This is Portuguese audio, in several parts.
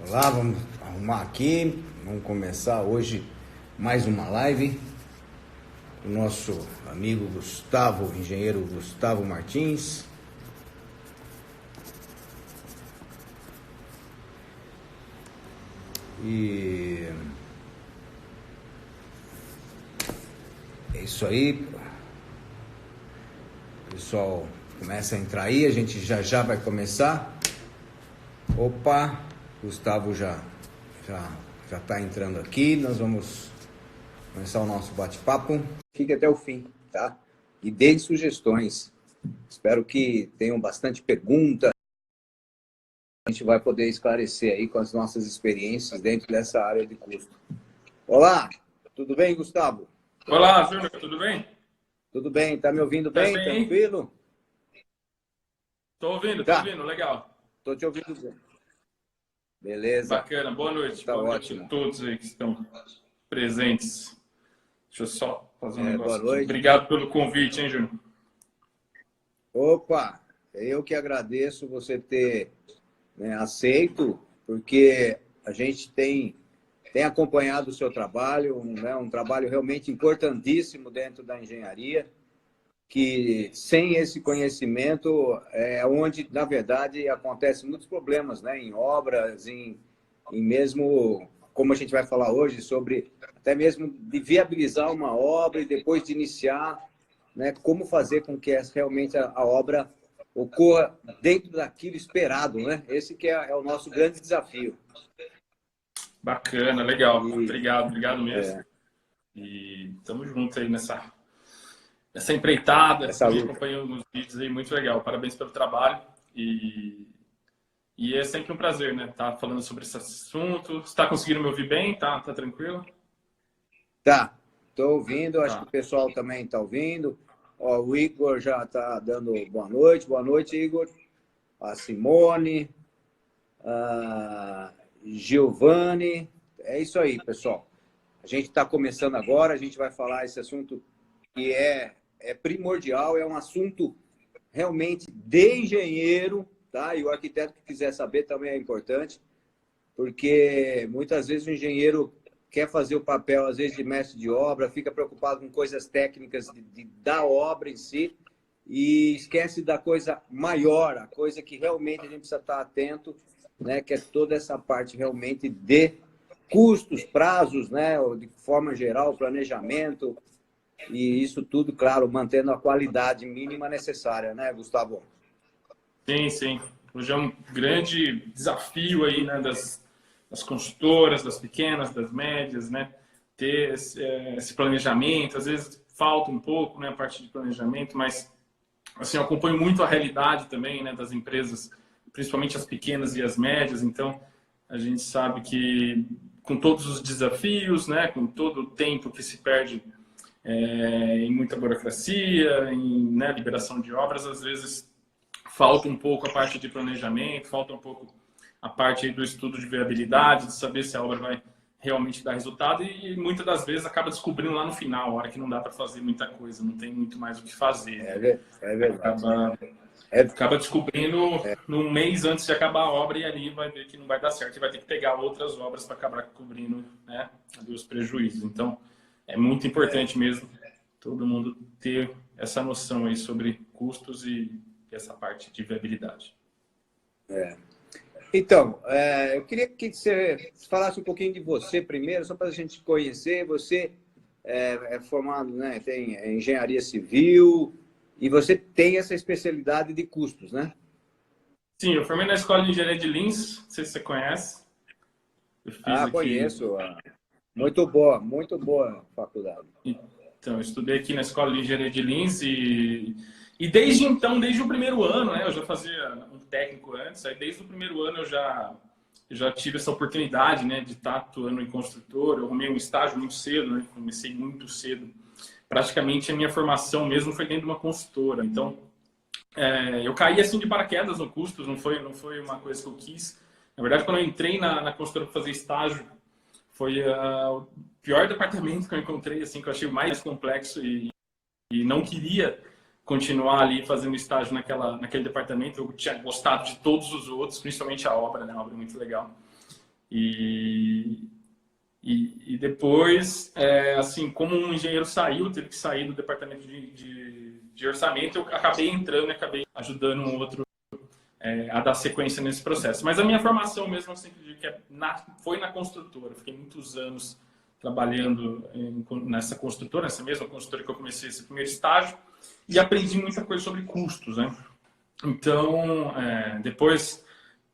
Olá, vamos arrumar aqui, vamos começar hoje mais uma live. O nosso amigo Gustavo, engenheiro Gustavo Martins. E é isso aí. O pessoal começa a entrar aí, a gente já vai começar. Opa, Gustavo já está entrando aqui. Nós vamos começar o nosso bate-papo. Fique até o fim, tá? E deem sugestões. Espero que tenham bastante pergunta. A gente vai poder esclarecer aí com as nossas experiências dentro dessa área de custo. Olá, tudo bem, Gustavo? Olá, Júnior, tudo bem? Tudo bem, tá me ouvindo Tá bem? bem? Tranquilo? Tô ouvindo, Tá, legal. tô te ouvindo bem. Beleza, Bacana, boa noite. tá Boa noite a ótimo. todos aí que estão presentes. Deixa eu só fazer um Boa negócio aqui. noite. Obrigado pelo convite, hein, Júnior? Opa, eu que agradeço você ter, né, aceito, porque a gente tem acompanhado o seu trabalho, um trabalho realmente importantíssimo dentro da engenharia, que sem esse conhecimento é onde, na verdade, acontecem muitos problemas, né, em obras, em mesmo, como a gente vai falar hoje, sobre até mesmo de viabilizar uma obra e depois de iniciar, né, como fazer com que realmente a obra ocorra dentro daquilo esperado, né? Esse que é o nosso grande desafio. Bacana, legal. E, Obrigado mesmo. E estamos juntos aí nessa empreitada. essa Também luta. acompanhando os vídeos aí, muito legal. Parabéns pelo trabalho. E é sempre um prazer, né? Estar falando sobre esse assunto. Você está conseguindo me ouvir bem? Tá tranquilo? Tá, estou ouvindo, acho que Tá. o pessoal também está ouvindo. Ó, o Igor já está dando boa noite. Boa noite, Igor. A Simone, a Giovanni. É isso aí, pessoal. A gente está começando agora, a gente vai falar esse assunto que é primordial, é um assunto realmente de engenheiro, tá? E o arquiteto que quiser saber também é importante, porque muitas vezes o engenheiro quer fazer o papel, às vezes, de mestre de obra, fica preocupado com coisas técnicas da obra em si e esquece da coisa maior, a coisa que realmente a gente precisa estar atento, né? Que é toda essa parte realmente de custos, prazos, né? De forma geral, planejamento e isso tudo, claro, mantendo a qualidade mínima necessária, né, Gustavo? Sim. Hoje é um grande desafio aí, né, das construtoras, das pequenas, das médias, né, ter esse planejamento. Às vezes falta um pouco, né, a parte de planejamento, mas assim, eu acompanho muito a realidade também, né, das empresas, principalmente as pequenas e as médias. Então, a gente sabe que com todos os desafios, né, com todo o tempo que se perde em muita burocracia, em, né, liberação de obras, às vezes falta um pouco a parte de planejamento, falta um pouco a parte do estudo de viabilidade, de saber se a obra vai realmente dar resultado e muitas das vezes acaba descobrindo lá no final, a hora que não dá para fazer muita coisa, não tem muito mais o que fazer, né? É verdade. Acaba descobrindo num mês antes de acabar a obra e ali vai ver que não vai dar certo e vai ter que pegar outras obras para acabar cobrindo, né, os prejuízos. Então, é muito importante mesmo todo mundo ter essa noção aí sobre custos e essa parte de viabilidade. Então, eu queria que você falasse um pouquinho de você primeiro, só para a gente conhecer. Você é formado, né, tem engenharia civil e você tem essa especialidade de custos, né? Sim, eu formei na Escola de Engenharia de Lins, não sei se você conhece. Eu fiz aqui. Conheço. Muito boa faculdade. Então, eu estudei aqui na Escola de Engenharia de Lins e desde então, desde o primeiro ano, né, eu já fazia um técnico antes, aí desde o primeiro ano eu já tive essa oportunidade, né, de estar atuando em construtor. Eu arrumei um estágio muito cedo, né, comecei muito cedo. Praticamente a minha formação mesmo foi dentro de uma construtora. Então, eu caí assim de paraquedas no custos, não foi uma coisa que eu quis. Na verdade, quando eu entrei na construtora para fazer estágio, foi o pior departamento que eu encontrei, assim, que eu achei o mais complexo e não queria continuar ali fazendo estágio naquele departamento. Eu tinha gostado de todos os outros, principalmente a obra, né? A obra é muito legal. E depois, assim, como um engenheiro saiu, teve que sair do departamento de orçamento, eu acabei entrando e acabei ajudando um outro a dar sequência nesse processo. Mas a minha formação mesmo, eu sempre digo que foi na construtora. Eu fiquei muitos anos trabalhando nessa construtora, nessa mesma construtora que eu comecei esse primeiro estágio, e aprendi muita coisa sobre custos, né? Então, depois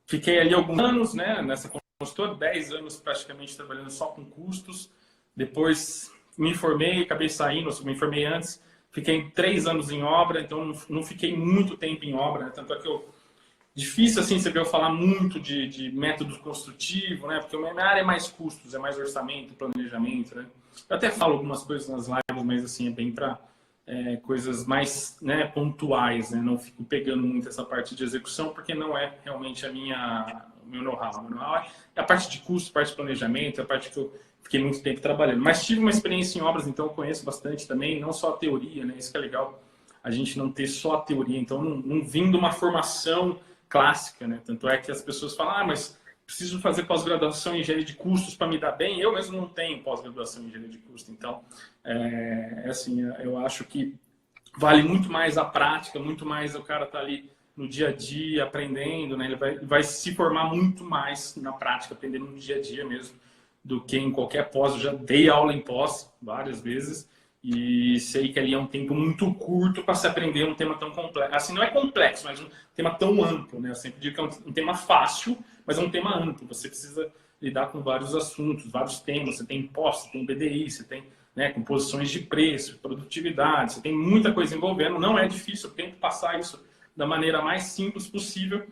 fiquei ali alguns anos, né, nessa construtora, 10 anos praticamente trabalhando só com custos. Depois me formei, acabei saindo, me formei antes, fiquei 3 anos em obra, então não fiquei muito tempo em obra, né? Tanto é que difícil assim você ver eu falar muito de método construtivo, né? Porque a minha área é mais custos, é mais orçamento, planejamento, né? Eu até falo algumas coisas nas lives, mas assim, é bem para coisas mais, né, pontuais, né? Não fico pegando muito essa parte de execução, porque não é realmente o meu know-how. O meu know-how é a parte de custo, a parte de planejamento, a parte que eu fiquei muito tempo trabalhando. Mas tive uma experiência em obras, então eu conheço bastante também, não só a teoria, né? Isso que é legal, a gente não ter só a teoria. Então, não vim de uma formação clássica, né? Tanto é que as pessoas falam, mas preciso fazer pós-graduação em engenharia de custos para me dar bem. Eu mesmo não tenho pós-graduação em engenharia de custos. Então, assim, eu acho que vale muito mais a prática, muito mais o cara estar ali no dia a dia aprendendo, né? Ele vai se formar muito mais na prática, aprendendo no dia a dia mesmo, do que em qualquer pós. Eu já dei aula em pós várias vezes e sei que ali é um tempo muito curto para se aprender um tema tão complexo. Assim, não é complexo, mas um tema tão amplo, né? Eu sempre digo que é um tema fácil, mas é um tema amplo. Você precisa lidar com vários assuntos, vários temas. Você tem impostos, você tem BDI, você tem, né, composições de preço, produtividade, você tem muita coisa envolvendo. Não é difícil, eu tento passar isso da maneira mais simples possível.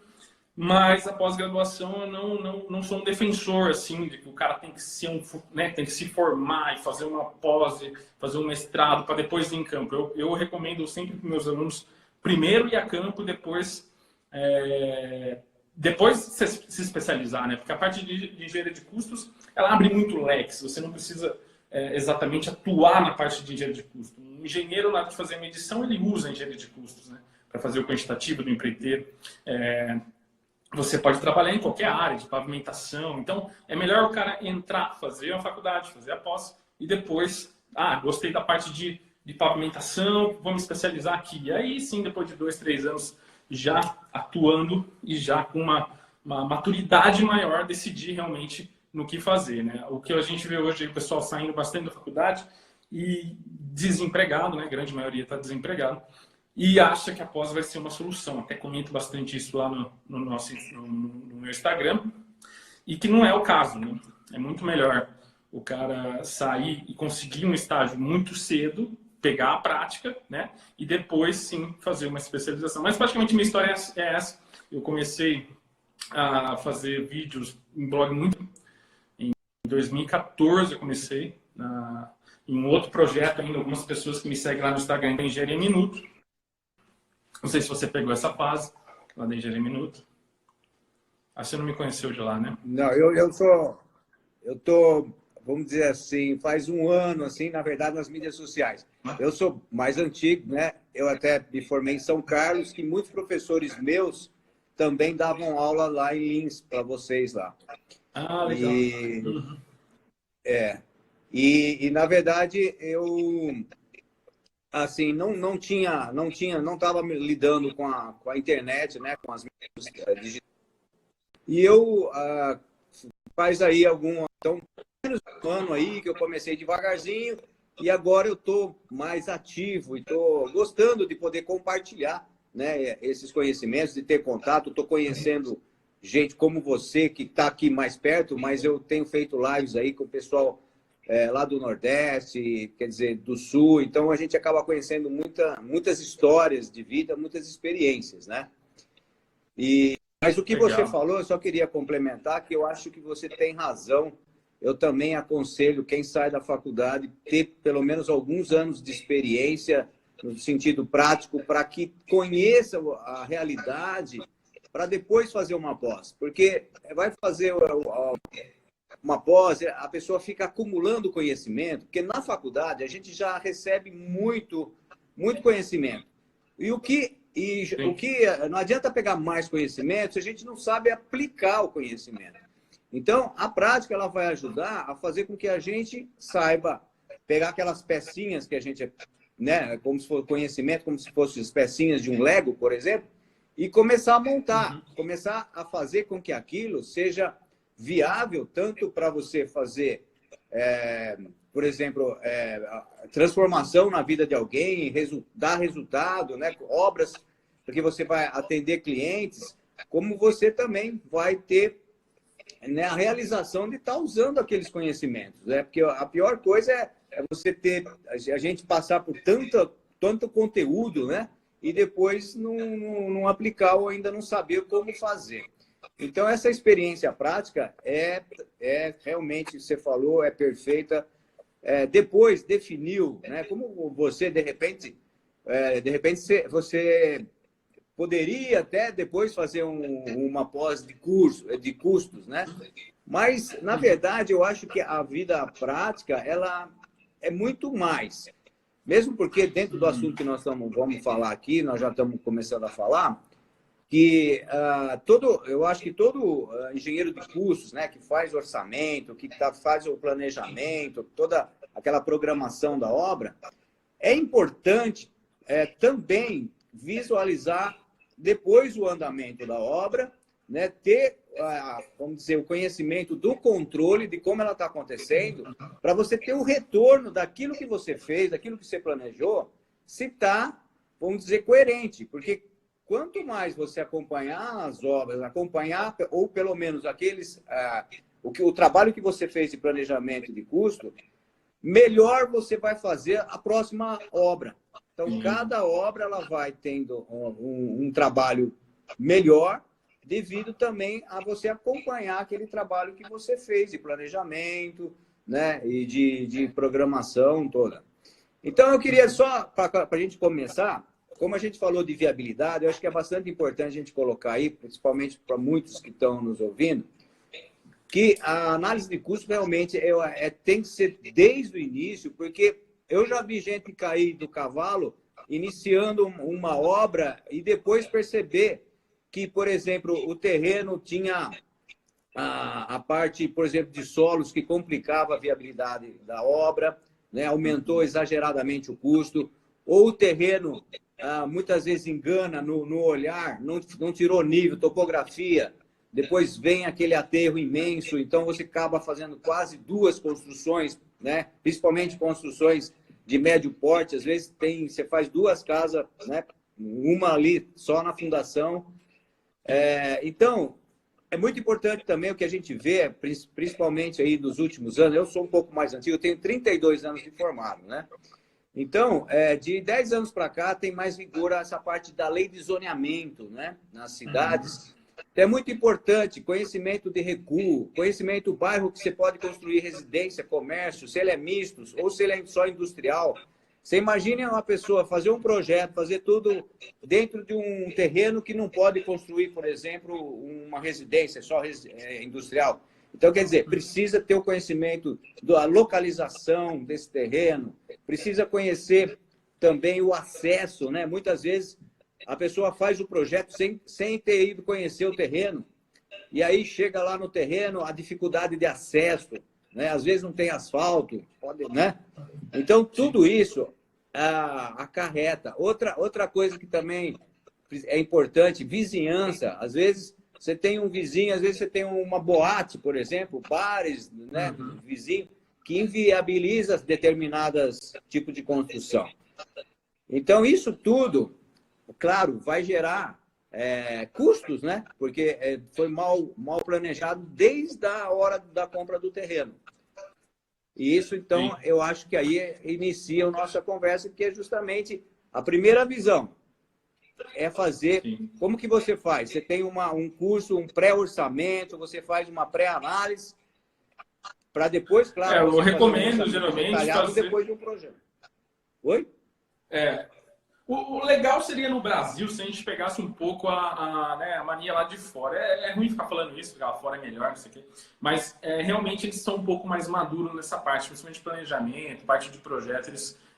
Mas a pós-graduação eu não sou um defensor assim de que o cara tem que ser tem que se formar e fazer uma pós, fazer um mestrado para depois ir em campo. Eu recomendo sempre para meus alunos primeiro ir a campo, depois se especializar, né? Porque a parte de engenharia de custos ela abre muito leques. Você não precisa exatamente atuar na parte de engenharia de custos. Um engenheiro, na hora de fazer a medição, ele usa a engenharia de custos, né? Para fazer o quantitativo do empreiteiro. Você pode trabalhar em qualquer área de pavimentação. Então, é melhor o cara entrar, fazer a faculdade, fazer a pós, e depois, gostei da parte de pavimentação, vou me especializar aqui. E aí, sim, depois de 2, 3 anos já atuando e já com uma maturidade maior, decidir realmente no que fazer, né? O que a gente vê hoje, o pessoal saindo bastante da faculdade e desempregado, né? A grande maioria está desempregado. E acha que a pós vai ser uma solução. Até comento bastante isso lá no meu Instagram. E que não é o caso, né? É muito melhor o cara sair e conseguir um estágio muito cedo, pegar a prática, né? E depois, sim, fazer uma especialização. Mas praticamente minha história é essa. Eu comecei a fazer vídeos em blog muito... Em 2014 eu comecei em um outro projeto ainda. Algumas pessoas que me seguem lá no Instagram da Engenharia Minuto. Não sei se você pegou essa fase lá da Engenharia Minuto. Você não me conheceu de lá, né? Não, eu tô, vamos dizer assim, faz um ano, assim, na verdade, nas mídias sociais. Eu sou mais antigo, né? Eu até me formei em São Carlos, que muitos professores meus também davam aula lá em Lins, para vocês lá. Legal. E na verdade, eu... assim, não estava lidando com a internet, né, com as mídias digitais. E eu faz aí então, menos um ano aí que eu comecei devagarzinho e agora eu estou mais ativo e estou gostando de poder compartilhar, né, esses conhecimentos, de ter contato. Estou conhecendo gente como você que está aqui mais perto, mas eu tenho feito lives aí com o pessoal lá do Nordeste, quer dizer, do Sul. Então, a gente acaba conhecendo muitas histórias de vida, muitas experiências, né? Mas o que você falou, eu só queria complementar que eu acho que você tem razão. Eu também aconselho quem sai da faculdade ter pelo menos alguns anos de experiência no sentido prático para que conheça a realidade para depois fazer uma pós. Porque vai fazer uma pós, a pessoa fica acumulando conhecimento, porque na faculdade a gente já recebe muito conhecimento. o que não adianta pegar mais conhecimento se a gente não sabe aplicar o conhecimento. Então, a prática ela vai ajudar a fazer com que a gente saiba pegar aquelas pecinhas que a gente, né, como se fosse conhecimento, como se fossem as pecinhas de um Lego, por exemplo, e começar a montar, começar a fazer com que aquilo seja viável tanto para você fazer, por exemplo, transformação na vida de alguém, dar resultado, né, obras, porque você vai atender clientes, como você também vai ter, né, a realização de estar usando aqueles conhecimentos, né? Porque a pior coisa é você ter a gente passar por tanto conteúdo, né? E depois não aplicar ou ainda não saber como fazer. Então, essa experiência prática é realmente, você falou, é perfeita. Depois definiu, né? Como você, de repente você poderia até depois fazer uma pós de custos, né? Mas, na verdade, eu acho que a vida prática, ela é muito mais. Mesmo porque, dentro do assunto que nós vamos falar aqui, nós já estamos começando a falar, que eu acho que todo engenheiro de custos, né, que faz orçamento, que faz o planejamento, toda aquela programação da obra, é importante também visualizar depois o andamento da obra, né, ter, vamos dizer, o conhecimento do controle de como ela está acontecendo, para você ter o retorno daquilo que você fez, daquilo que você planejou, se está, vamos dizer, coerente. Porque quanto mais você acompanhar as obras, ou pelo menos o trabalho que você fez de planejamento de custo, melhor você vai fazer a próxima obra. Então, cada obra ela vai tendo um trabalho melhor, devido também a você acompanhar aquele trabalho que você fez de planejamento, né, e de programação toda. Então, eu queria só, para a gente começar, como a gente falou de viabilidade, eu acho que é bastante importante a gente colocar aí, principalmente para muitos que estão nos ouvindo, que a análise de custo realmente tem que ser desde o início, porque eu já vi gente cair do cavalo iniciando uma obra e depois perceber que, por exemplo, o terreno tinha a parte, por exemplo, de solos que complicava a viabilidade da obra, né? Aumentou exageradamente o custo, ou o terreno muitas vezes engana no olhar, não tirou nível, topografia, depois vem aquele aterro imenso, então você acaba fazendo quase duas construções, né? Principalmente construções de médio porte, às vezes você faz duas casas, né? Uma ali só na fundação. Então, é muito importante também o que a gente vê, principalmente aí nos últimos anos. Eu sou um pouco mais antigo, eu tenho 32 anos de formado, né? Então, de 10 anos para cá, tem mais vigor essa parte da lei de zoneamento, né? Nas cidades. É muito importante conhecimento de recuo, conhecimento do bairro que você pode construir residência, comércio, se ele é misto ou se ele é só industrial. Você imagina uma pessoa fazer um projeto, fazer tudo dentro de um terreno que não pode construir, por exemplo, uma residência só industrial. Então, quer dizer, precisa ter o conhecimento da localização desse terreno, precisa conhecer também o acesso, né? Muitas vezes a pessoa faz o projeto sem ter ido conhecer o terreno, e aí chega lá no terreno a dificuldade de acesso, né? Às vezes não tem asfalto, né? Então, tudo isso acarreta. Outra coisa que também é importante, vizinhança. Às vezes você tem um vizinho, às vezes você tem uma boate, por exemplo, bares, né, vizinho, que inviabiliza determinadas tipos de construção. Então, isso tudo, claro, vai gerar custos, né? Porque foi mal planejado desde a hora da compra do terreno. E isso, então, eu acho que aí inicia a nossa conversa, que é justamente a primeira visão. É fazer... Como que você faz? Você tem um curso, um pré-orçamento, você faz uma pré-análise, para depois, claro... eu recomendo, geralmente, fazer... depois de um projeto. Oi? O legal seria no Brasil se a gente pegasse um pouco né, a mania lá de fora. É ruim ficar falando isso, porque lá fora é melhor, não sei o quê. Mas realmente eles são um pouco mais maduros nessa parte, principalmente planejamento, parte de projeto.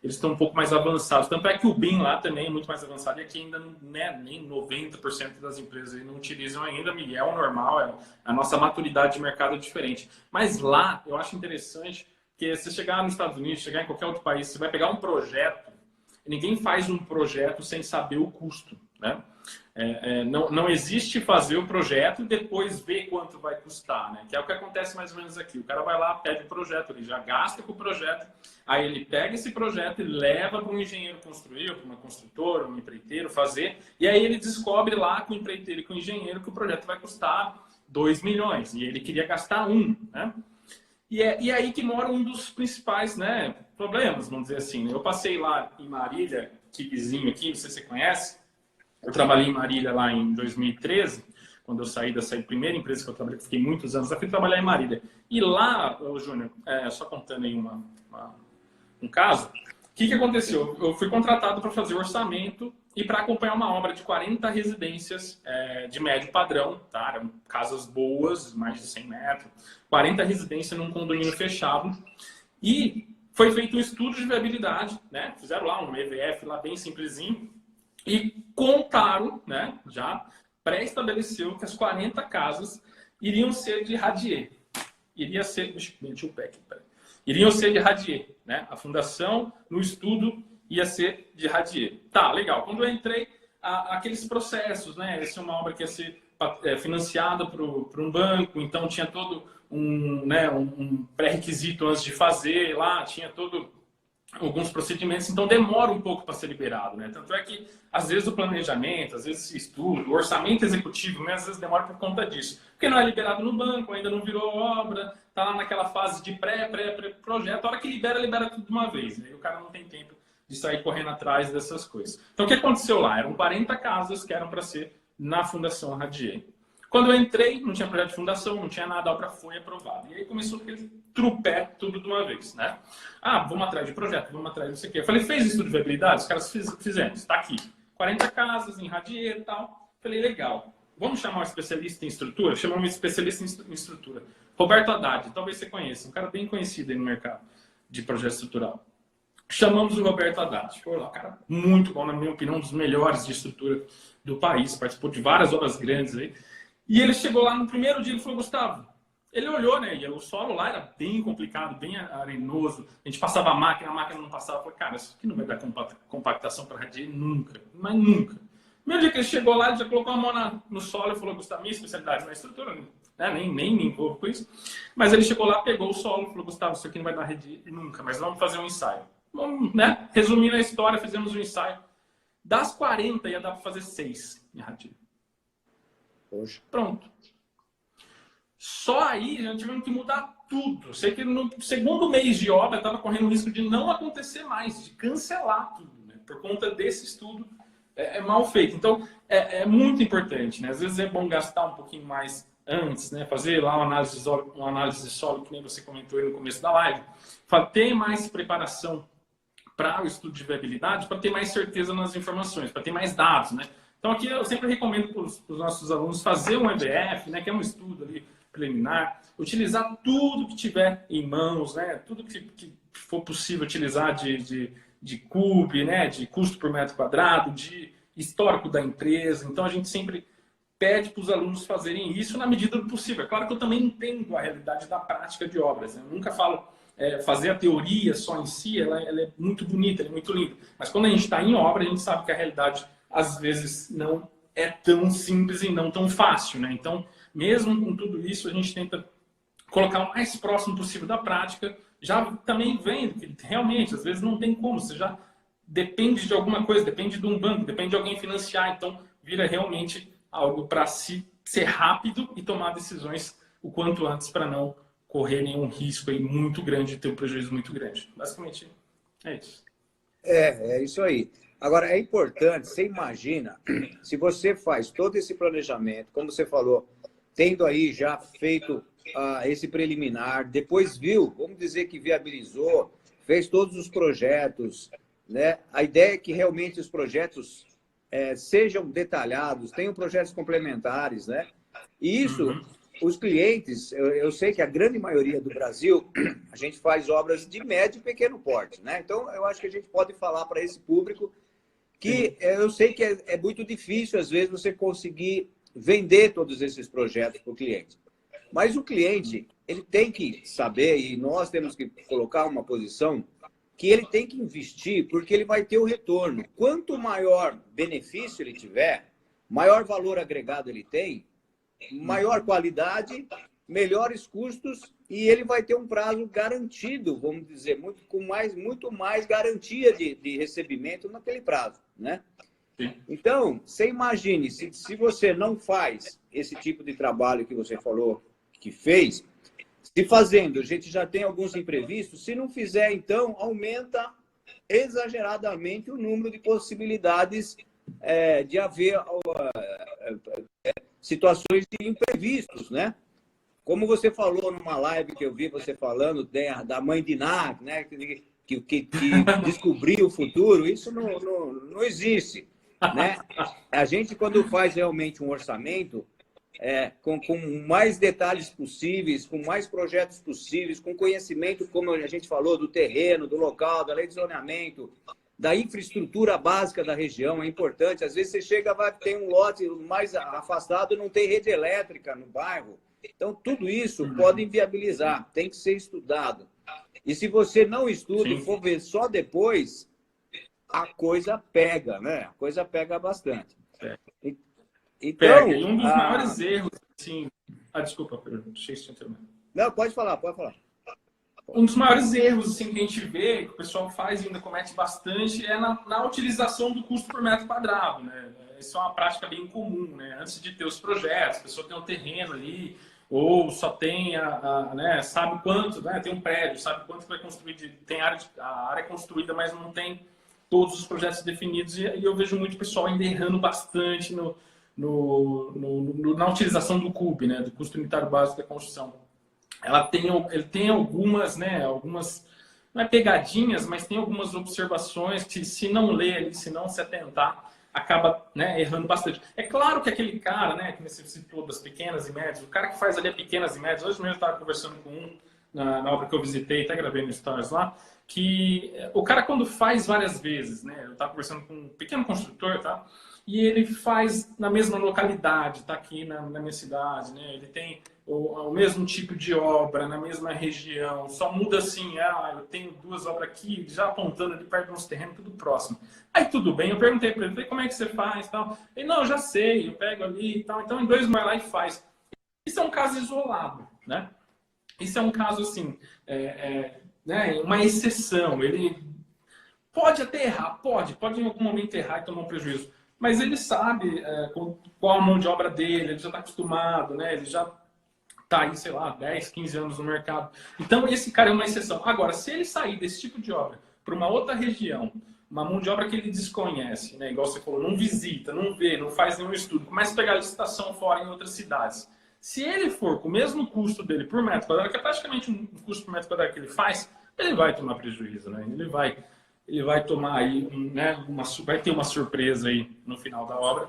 eles estão um pouco mais avançados. Tanto é que o BIM lá também é muito mais avançado e aqui ainda nem 90% das empresas aí não utilizam ainda, e é o normal, a nossa maturidade de mercado é diferente. Mas lá, eu acho interessante que se chegar nos Estados Unidos, chegar em qualquer outro país, você vai pegar um projeto, ninguém faz um projeto sem saber o custo, né? Não existe fazer o projeto e depois ver quanto vai custar, né? Que é o que acontece mais ou menos aqui. O cara vai lá, pede o projeto, ele já gasta com o projeto, aí ele pega esse projeto e leva para um engenheiro construir, para uma construtora, um empreiteiro fazer, e aí ele descobre lá com o empreiteiro e com o engenheiro que o projeto vai custar 2 milhões, e ele queria gastar 1, né? E aí que mora um dos principais, né, problemas, vamos dizer assim. Eu passei lá em Marília, que vizinho aqui, não sei se você conhece. Eu trabalhei em Marília lá em 2013, quando eu saí dessa primeira empresa que eu trabalhei, fiquei muitos anos, eu fui trabalhar em Marília. E lá, Júnior, só contando aí um caso, o que aconteceu? Eu fui contratado para fazer orçamento e para acompanhar uma obra de 40 residências de médio padrão, tá? Eram casas boas, mais de 100 metros, 40 residências num condomínio fechado. E foi feito um estudo de viabilidade, né? Fizeram lá um EVF lá bem simplesinho e contaram, né? Já pré-estabeleceu que as 40 casas iriam ser de radier. Iria ser... Deixa o pé aqui, peraí. Iriam ser de radier, né? A fundação, no estudo, ia ser de radier. Tá, legal. Quando eu entrei, aqueles processos, né? Essa é uma obra que ia ser financiada por um banco, então tinha todo um pré-requisito antes de fazer lá, tinha alguns procedimentos, então demora um pouco para ser liberado, né? Tanto é que, às vezes, o planejamento, às vezes, estudo, o orçamento executivo, né? Às vezes demora por conta disso. Porque não é liberado no banco, ainda não virou obra, tá lá naquela fase de pré-projeto, a hora que libera tudo de uma vez, né? E o cara não tem tempo de sair correndo atrás dessas coisas. Então, o que aconteceu lá? Eram 40 casas que eram para ser na Fundação Radier. Quando eu entrei, não tinha projeto de fundação, não tinha nada, a obra foi aprovada. E aí começou aquele trupé tudo de uma vez, né? Vamos atrás de projeto, vamos atrás de não sei o quê. Eu falei, fez estudo de viabilidade? Os caras fizeram, está aqui. 40 casas em Radier e tal. Falei, legal. Vamos chamar um especialista em estrutura? Chamamos um especialista em estrutura. Roberto Haddad, talvez você conheça, um cara bem conhecido aí no mercado de projeto estrutural. Chamamos o Roberto Haddad. Foi lá, cara muito bom, na minha opinião, um dos melhores de estrutura do país. Participou de várias obras grandes aí. E ele chegou lá no primeiro dia e falou, Gustavo, ele olhou, né? E o solo lá era bem complicado, bem arenoso. A gente passava a máquina não passava. Eu falei, cara, isso aqui não vai dar compactação para radier nunca, mas nunca. No primeiro dia que ele chegou lá, ele já colocou a mão no solo e falou, Gustavo, minha especialidade não é estrutura, né? Nem me envolvo com isso. Mas ele chegou lá, pegou o solo e falou, Gustavo, isso aqui não vai dar radier nunca, mas vamos fazer um ensaio. Vamos, né? Resumindo a história, fizemos um ensaio. Das 40 ia dar para fazer 6 em radier. Poxa. Pronto. Só aí já tivemos que mudar tudo. Sei que no segundo mês de obra estava correndo o risco de não acontecer mais, de cancelar tudo, né? Por conta desse estudo mal feito. Então, é muito importante, né? Às vezes é bom gastar um pouquinho mais antes, né? Fazer lá uma análise de solo, que nem você comentou aí no começo da live. Ter mais preparação para o estudo de viabilidade, para ter mais certeza nas informações, para ter mais dados, né? Então, aqui eu sempre recomendo para os nossos alunos fazer um EVF, né, que é um estudo ali preliminar, utilizar tudo que tiver em mãos, né, tudo que for possível utilizar de CUB, né, de custo por metro quadrado, de histórico da empresa. Então, a gente sempre pede para os alunos fazerem isso na medida do possível. É claro que eu também entendo a realidade da prática de obras, né? Eu nunca falo fazer a teoria só em si, ela é muito bonita, ela é muito linda. Mas quando a gente está em obra, a gente sabe que a realidade às vezes não é tão simples e não tão fácil, né? Então, mesmo com tudo isso, a gente tenta colocar o mais próximo possível da prática, já também vendo que realmente, às vezes não tem como, você já depende de alguma coisa, depende de um banco, depende de alguém financiar, então vira realmente algo para ser rápido e tomar decisões o quanto antes para não correr nenhum risco aí muito grande, ter um prejuízo muito grande. Basicamente, é isso. É isso aí. Agora, é importante, você imagina, se você faz todo esse planejamento, como você falou, tendo aí já feito esse preliminar, depois viu, vamos dizer que viabilizou, fez todos os projetos, né? A ideia é que realmente os projetos sejam detalhados, tenham projetos complementares, né? E isso os clientes, eu sei que a grande maioria do Brasil, a gente faz obras de médio e pequeno porte, né? Então, eu acho que a gente pode falar para esse público que eu sei que é muito difícil, às vezes, você conseguir vender todos esses projetos para o cliente. Mas o cliente, ele tem que saber, e nós temos que colocar uma posição, que ele tem que investir, porque ele vai ter o retorno. Quanto maior benefício ele tiver, maior valor agregado ele tem, maior qualidade, melhores custos, e ele vai ter um prazo garantido, vamos dizer, muito mais garantia de recebimento naquele prazo, né? Então, você imagine, se você não faz esse tipo de trabalho que você falou que fez, se fazendo, a gente já tem alguns imprevistos, se não fizer, então, aumenta exageradamente o número de possibilidades de haver situações de imprevistos, né? Como você falou numa live que eu vi você falando da mãe de Ná, né? que descobriu o futuro, isso não existe, né? A gente, quando faz realmente um orçamento, com mais detalhes possíveis, com mais projetos possíveis, com conhecimento, como a gente falou, do terreno, do local, da lei de zoneamento, da infraestrutura básica da região, é importante. Às vezes você chega, tem um lote mais afastado, não tem rede elétrica no bairro. Então, tudo isso pode inviabilizar, tem que ser estudado. E se você não estuda e for ver só depois, a coisa pega, né? A coisa pega bastante. Então, e um dos maiores erros, assim... desculpa, Pedro, deixa eu te interromper. Não, pode falar, pode falar. Um dos maiores erros assim, que a gente vê, que o pessoal faz e ainda comete bastante, é na utilização do custo por metro quadrado, né? Isso é uma prática bem comum, né? Antes de ter os projetos, a pessoa tem um terreno ali, ou só tem, né? Sabe quanto, né? Tem um prédio, sabe quanto vai construir, tem a área construída, mas não tem todos os projetos definidos, e eu vejo muito pessoal ainda errando bastante na utilização do CUB, né? Do custo unitário básico da construção. Ele tem algumas, né, não é pegadinhas, mas tem algumas observações que, se não ler ali, se não se atentar, acaba, né, errando bastante. É claro que aquele cara, né, que você citou das pequenas e médias, o cara que faz ali as pequenas e médias, hoje mesmo eu estava conversando com um na obra que eu visitei, até gravei no Stories lá, que o cara, quando faz várias vezes, né, eu estava conversando com um pequeno construtor, tá? E ele faz na mesma localidade, tá aqui na minha cidade, né? Ele tem o mesmo tipo de obra, na mesma região, só muda assim, eu tenho 2 obras aqui, já apontando ali perto de uns terrenos, tudo próximo. Aí tudo bem, eu perguntei para ele, como é que você faz? Tal. Ele, não, eu já sei, eu pego ali e tal, então em 2 vai lá e faz. Isso é um caso isolado, né? Isso é um caso assim, né? Uma exceção, ele pode até errar, pode em algum momento errar e tomar um prejuízo, mas ele sabe qual a mão de obra dele, ele já está acostumado, né? Ele já está aí, sei lá, 10, 15 anos no mercado. Então, esse cara é uma exceção. Agora, se ele sair desse tipo de obra para uma outra região, uma mão de obra que ele desconhece, né? Igual você falou, não visita, não vê, não faz nenhum estudo, começa a pegar licitação fora em outras cidades. Se ele for com o mesmo custo dele por metro quadrado, que é praticamente um custo por metro quadrado que ele faz, ele vai tomar prejuízo, né? Ele vai tomar aí, né, vai ter uma surpresa aí no final da obra.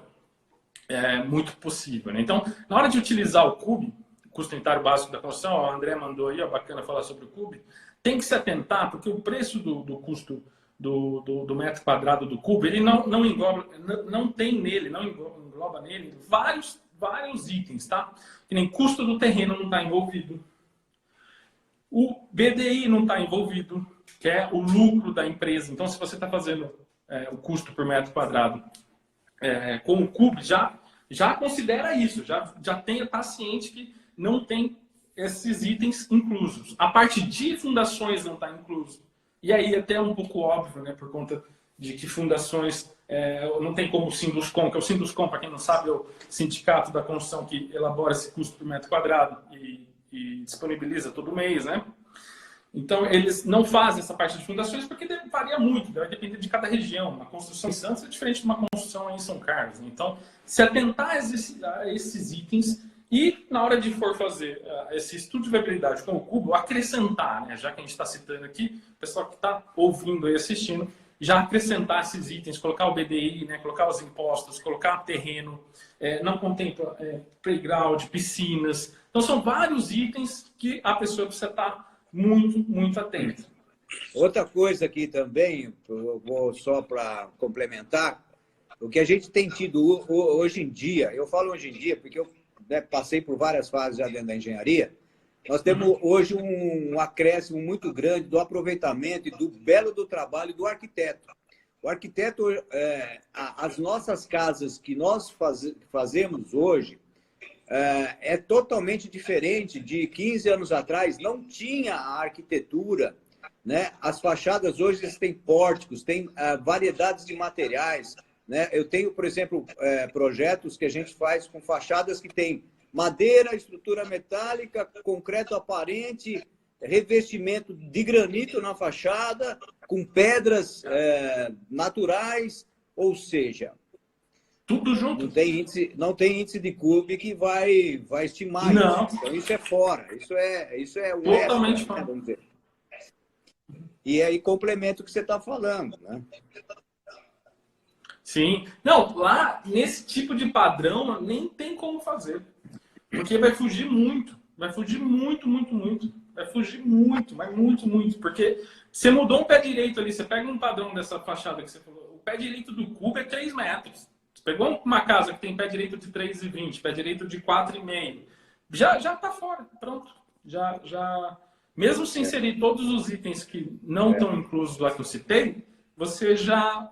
É muito possível, né? Então, na hora de utilizar o CUB, custo unitário básico da construção, o André mandou aí, bacana falar sobre o CUB, tem que se atentar, porque o preço do custo do metro quadrado do CUB, ele não engloba, não tem nele, não engloba nele vários itens, tá? Que nem custo do terreno não está envolvido, o BDI não está envolvido, que é o lucro da empresa. Então, se você está fazendo o custo por metro quadrado com o CUB, já considera isso, já está ciente que não tem esses itens inclusos. A parte de fundações não está incluso. E aí até um pouco óbvio, né, por conta de que fundações não tem como o Sinduscom, que é o Sinduscom, para quem não sabe, é o sindicato da construção que elabora esse custo por metro quadrado e disponibiliza todo mês, né? Então, eles não fazem essa parte de fundações porque varia muito, vai depender de cada região. Uma construção em Santos é diferente de uma construção em São Carlos. Então, se atentar a esses itens e, na hora de for fazer esse estudo de viabilidade com o CUB, acrescentar, né, já que a gente está citando aqui, o pessoal que está ouvindo e assistindo, já acrescentar esses itens, colocar o BDI, né, colocar os impostos, colocar terreno, não contempla playground, piscinas, Então, são vários itens que a pessoa precisa estar muito, muito atenta. Outra coisa aqui também, eu vou só para complementar, o que a gente tem tido hoje em dia, eu falo hoje em dia porque eu, né, passei por várias fases já dentro da engenharia, nós temos hoje um acréscimo muito grande do aproveitamento e do belo do trabalho do arquiteto. O arquiteto, as nossas casas que nós fazemos hoje, é totalmente diferente de 15 anos atrás, não tinha a arquitetura, né? As fachadas hoje têm pórticos, têm variedades de materiais, né? Eu tenho, por exemplo, projetos que a gente faz com fachadas que tem madeira, estrutura metálica, concreto aparente, revestimento de granito na fachada, com pedras naturais, ou seja, tudo junto. Não tem índice de Coube que vai estimar não. isso. Então, isso é fora. Isso é um totalmente extra, fora. Né, vamos dizer. E aí complementa o que você está falando, né? Sim. Não, lá, nesse tipo de padrão, nem tem como fazer. Porque vai fugir muito. Vai fugir muito, muito, muito. Vai fugir muito, mas muito, muito. Porque você mudou um pé direito ali, você pega um padrão dessa fachada que você falou, o pé direito do cubo é 3 metros. Você pegou uma casa que tem pé direito de 3,20, pé direito de 4,5. Já tá fora, pronto. Já... Mesmo sem inserir todos os itens que não estão inclusos lá que eu citei, você já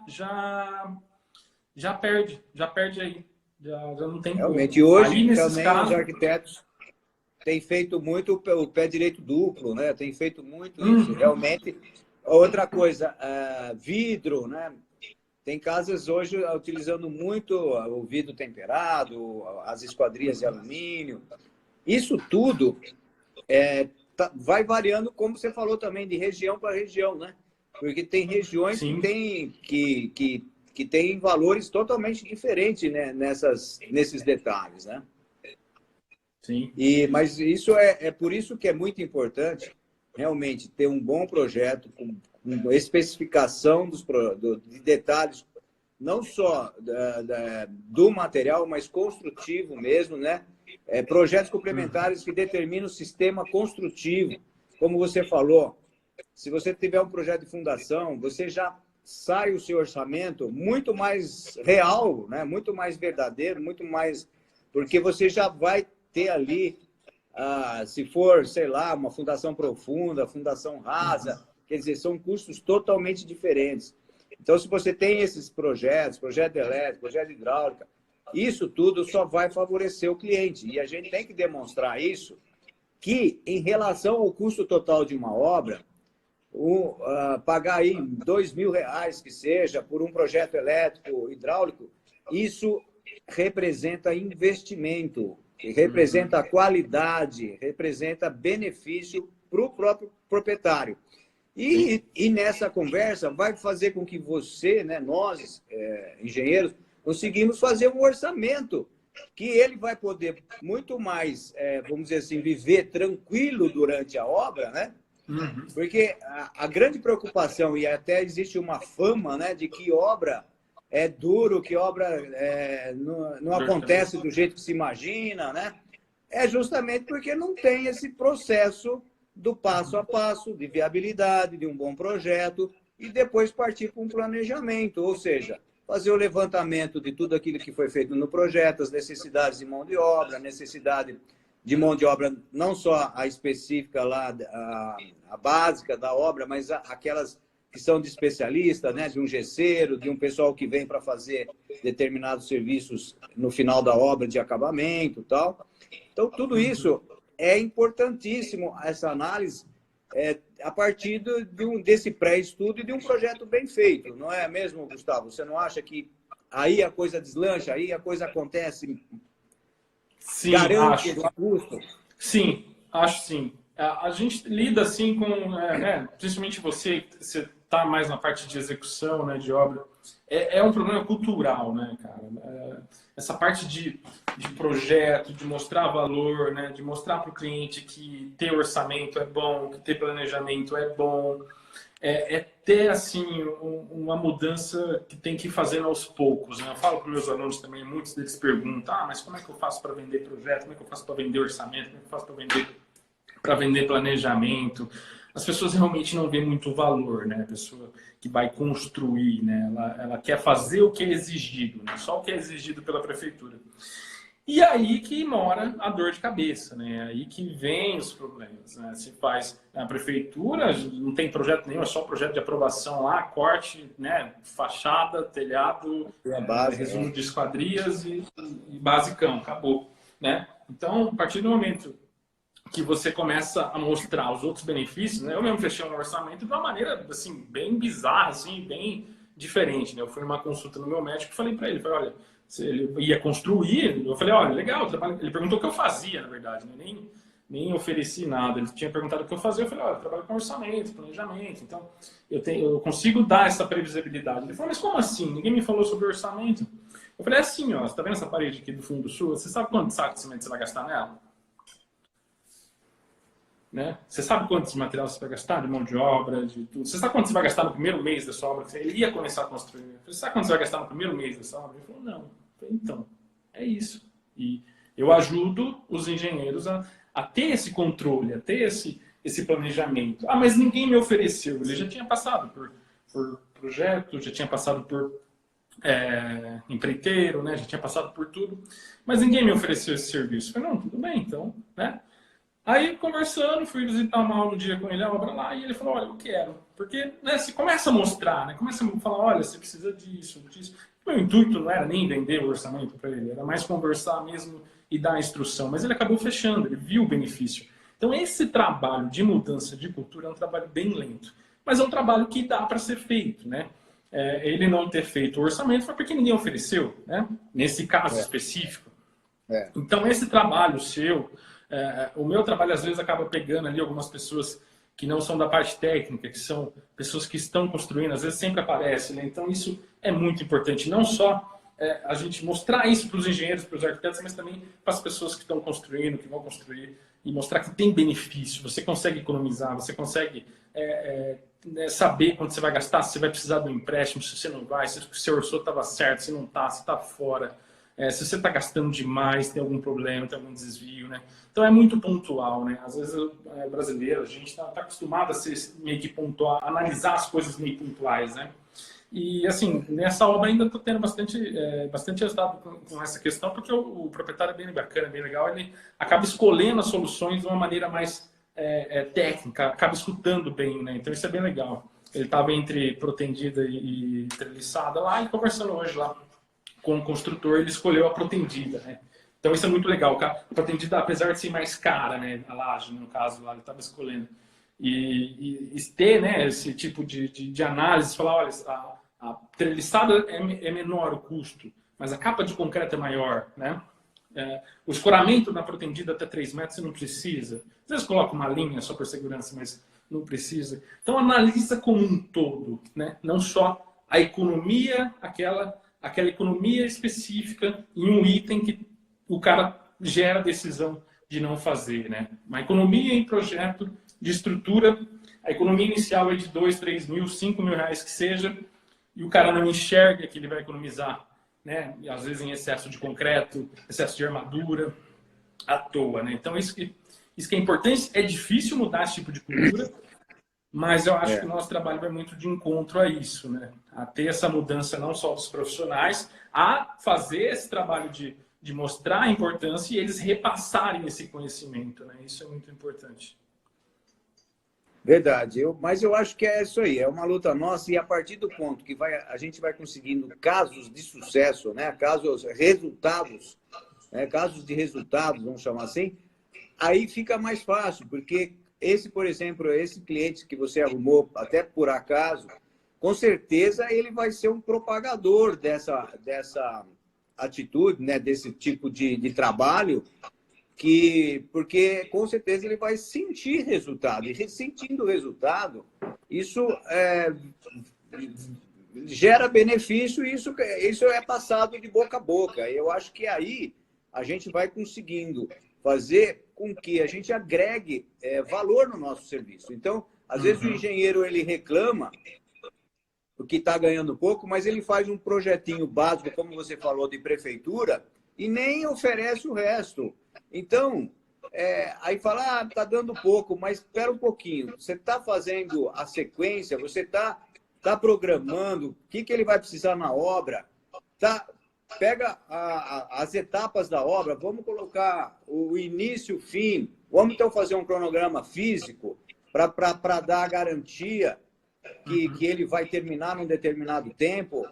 perde aí. Já não tem Realmente, como. hoje Aí, nesses também casos... os arquitetos têm feito muito o pé direito duplo, né? Tem feito muito isso. Realmente, outra coisa, vidro, né? Tem casas hoje utilizando muito o vidro temperado, as esquadrias de alumínio. Isso tudo vai variando, como você falou também, de região para região, né? Porque tem regiões que tem valores totalmente diferentes, né, nesses detalhes, né? Sim. Mas isso é por isso que é muito importante realmente ter um bom projeto com especificação de detalhes, não só do material, mas construtivo mesmo, né? Projetos complementares que determinam o sistema construtivo. Como você falou, se você tiver um projeto de fundação, você já sai o seu orçamento muito mais real, né? Muito mais verdadeiro, muito mais... Porque você já vai ter ali, se for, sei lá, uma fundação profunda, fundação rasa, quer dizer, são custos totalmente diferentes. Então, se você tem esses projetos, projeto elétrico, projeto hidráulica, isso tudo só vai favorecer o cliente. E a gente tem que demonstrar isso, que em relação ao custo total de uma obra, pagar aí R$2.000 que seja por um projeto elétrico, hidráulico, isso representa investimento, representa qualidade, representa benefício para o próprio proprietário. E nessa conversa vai fazer com que você, né, nós, engenheiros, conseguimos fazer um orçamento que ele vai poder muito mais, vamos dizer assim, viver tranquilo durante a obra, né? Porque a grande preocupação, e até existe uma fama, né, de que obra é duro, que obra não acontece do jeito que se imagina, né? É justamente porque não tem esse processo do passo a passo, de viabilidade, de um bom projeto, e depois partir para um planejamento, ou seja, fazer o levantamento de tudo aquilo que foi feito no projeto, as necessidades de mão de obra, a necessidade de mão de obra, não só a específica lá, a básica da obra, mas aquelas que são de especialista, né, de um gesseiro, de um pessoal que vem para fazer determinados serviços no final da obra de acabamento e tal. Então, tudo isso é importantíssimo, essa análise, a partir desse pré-estudo e de um projeto bem feito, não é mesmo, Gustavo? Você não acha que aí a coisa deslancha, aí a coisa acontece? Sim, garante acho. esse custo? Sim, acho sim. A gente lida assim com, principalmente você está mais na parte de execução, né, de obra, é um problema cultural, né, cara? Essa parte de projeto, de mostrar valor, né, de mostrar para o cliente que ter orçamento é bom, que ter planejamento é bom. é ter assim uma mudança que tem que ir fazendo aos poucos, né? Eu falo para meus alunos também, muitos deles perguntam, mas como é que eu faço para vender projeto? Como é que eu faço para vender orçamento? Como é que eu faço para vender planejamento? As pessoas realmente não veem muito valor, né? A pessoa que vai construir, né? Ela quer fazer o que é exigido, né? Só o que é exigido pela prefeitura. E aí que mora a dor de cabeça, né? Aí que vem os problemas, né? Se faz a prefeitura, não tem projeto nenhum, é só projeto de aprovação lá, corte, né? Fachada, telhado, resumo de esquadrias e basicão, acabou, né? Então, a partir do momento que você começa a mostrar os outros benefícios, né? Eu mesmo fechei um orçamento de uma maneira assim bem bizarra, assim, bem diferente, né? Eu fui numa consulta no meu médico e falei para ele, olha, se ele ia construir, eu falei, olha, legal, ele perguntou o que eu fazia, na verdade, né? Nem ofereci nada, ele tinha perguntado o que eu fazia, eu falei, olha, eu trabalho com orçamento, planejamento, então eu consigo dar essa previsibilidade. Ele falou, mas como assim? Ninguém me falou sobre orçamento. Eu falei, assim, ó, você tá vendo essa parede aqui do fundo sul? Você sabe quanto saco de cimento você vai gastar nela? Né? Você sabe quantos materiais você vai gastar de mão de obra, de tudo? Você sabe quanto você vai gastar no primeiro mês da sua obra? Ele ia começar a construir. Você sabe quanto você vai gastar no primeiro mês da sua obra? Ele falou, não. Eu falei, então, é isso. E eu ajudo os engenheiros a ter esse controle, a ter esse planejamento. Mas ninguém me ofereceu. Ele já tinha passado por projeto, já tinha passado por empreiteiro, né? Já tinha passado por tudo. Mas ninguém me ofereceu esse serviço. Eu falei, não, tudo bem, então, né? Aí, conversando, fui visitar uma aula um dia com ele, a obra lá, e ele falou, olha, eu quero. Porque, né, você começa a mostrar, né? Começa a falar, olha, você precisa disso, disso. Meu intuito não era nem vender o orçamento para ele, era mais conversar mesmo e dar a instrução. Mas ele acabou fechando, ele viu o benefício. Então, esse trabalho de mudança de cultura é um trabalho bem lento. Mas é um trabalho que dá para ser feito, né? Ele não ter feito o orçamento foi porque ninguém ofereceu, né? Nesse caso específico. Então, esse trabalho seu... o meu trabalho, às vezes, acaba pegando ali algumas pessoas que não são da parte técnica, que são pessoas que estão construindo, às vezes sempre aparece, né? Então, isso é muito importante. Não só a gente mostrar isso para os engenheiros, para os arquitetos, mas também para as pessoas que estão construindo, que vão construir, e mostrar que tem benefício. Você consegue economizar, você consegue saber quanto você vai gastar, se você vai precisar do empréstimo, se você não vai, se o seu orçamento estava certo, se não está, se está fora. Se você está gastando demais, tem algum problema, tem algum desvio, né? Então é muito pontual, né? Às vezes, brasileiro, a gente está acostumado a ser meio que pontual, analisar as coisas meio pontuais, né? E, assim, nessa obra ainda estou tendo bastante resultado com essa questão, porque o proprietário é bem bacana, bem legal, ele acaba escolhendo as soluções de uma maneira mais técnica, acaba escutando bem, né? Então isso é bem legal. Ele estava entre protendida e treliçada lá, e conversando hoje lá com o construtor, ele escolheu a protendida, né? Então isso é muito legal. A protendida, apesar de ser mais cara, né, a laje, no caso lá, ele estava escolhendo. E ter, né, esse tipo de análise, falar, olha, a treliçada é menor o custo, mas a capa de concreto é maior, né? O escoramento na protendida até 3 metros você não precisa. Às vezes coloca uma linha só por segurança, mas não precisa. Então analisa como um todo, né? Não só a economia, aquela economia específica em um item que o cara gera a decisão de não fazer, né? Uma economia em projeto de estrutura, a economia inicial é de 2, 3 mil, 5 mil reais que seja, e o cara não enxerga que ele vai economizar, né? E, às vezes em excesso de concreto, excesso de armadura, à toa, né? Então isso que é importante, é difícil mudar esse tipo de cultura, mas eu acho que o nosso trabalho vai muito de encontro a isso, né? A ter essa mudança não só dos profissionais, a fazer esse trabalho de mostrar a importância e eles repassarem esse conhecimento, né? Isso é muito importante. Verdade, mas eu acho que é isso aí, é uma luta nossa, e a partir do ponto que a gente vai conseguindo casos de sucesso, né? Resultados, né? Casos de resultados, vamos chamar assim, aí fica mais fácil, porque por exemplo, esse cliente que você arrumou, até por acaso, com certeza ele vai ser um propagador dessa atitude, né? Desse tipo de trabalho, porque com certeza ele vai sentir resultado. E sentindo resultado, isso gera benefício e isso é passado de boca a boca. Eu acho que aí a gente vai conseguindo fazer com que a gente agregue valor no nosso serviço. Então, Às vezes o engenheiro ele reclama porque está ganhando pouco, mas ele faz um projetinho básico, como você falou, de prefeitura, e nem oferece o resto. Então, aí fala, está dando pouco, mas espera um pouquinho. Você está fazendo a sequência, você está programando o que ele vai precisar na obra, pega as etapas da obra, vamos colocar o início, o fim, vamos então fazer um cronograma físico para dar a garantia que ele vai terminar num determinado tempo,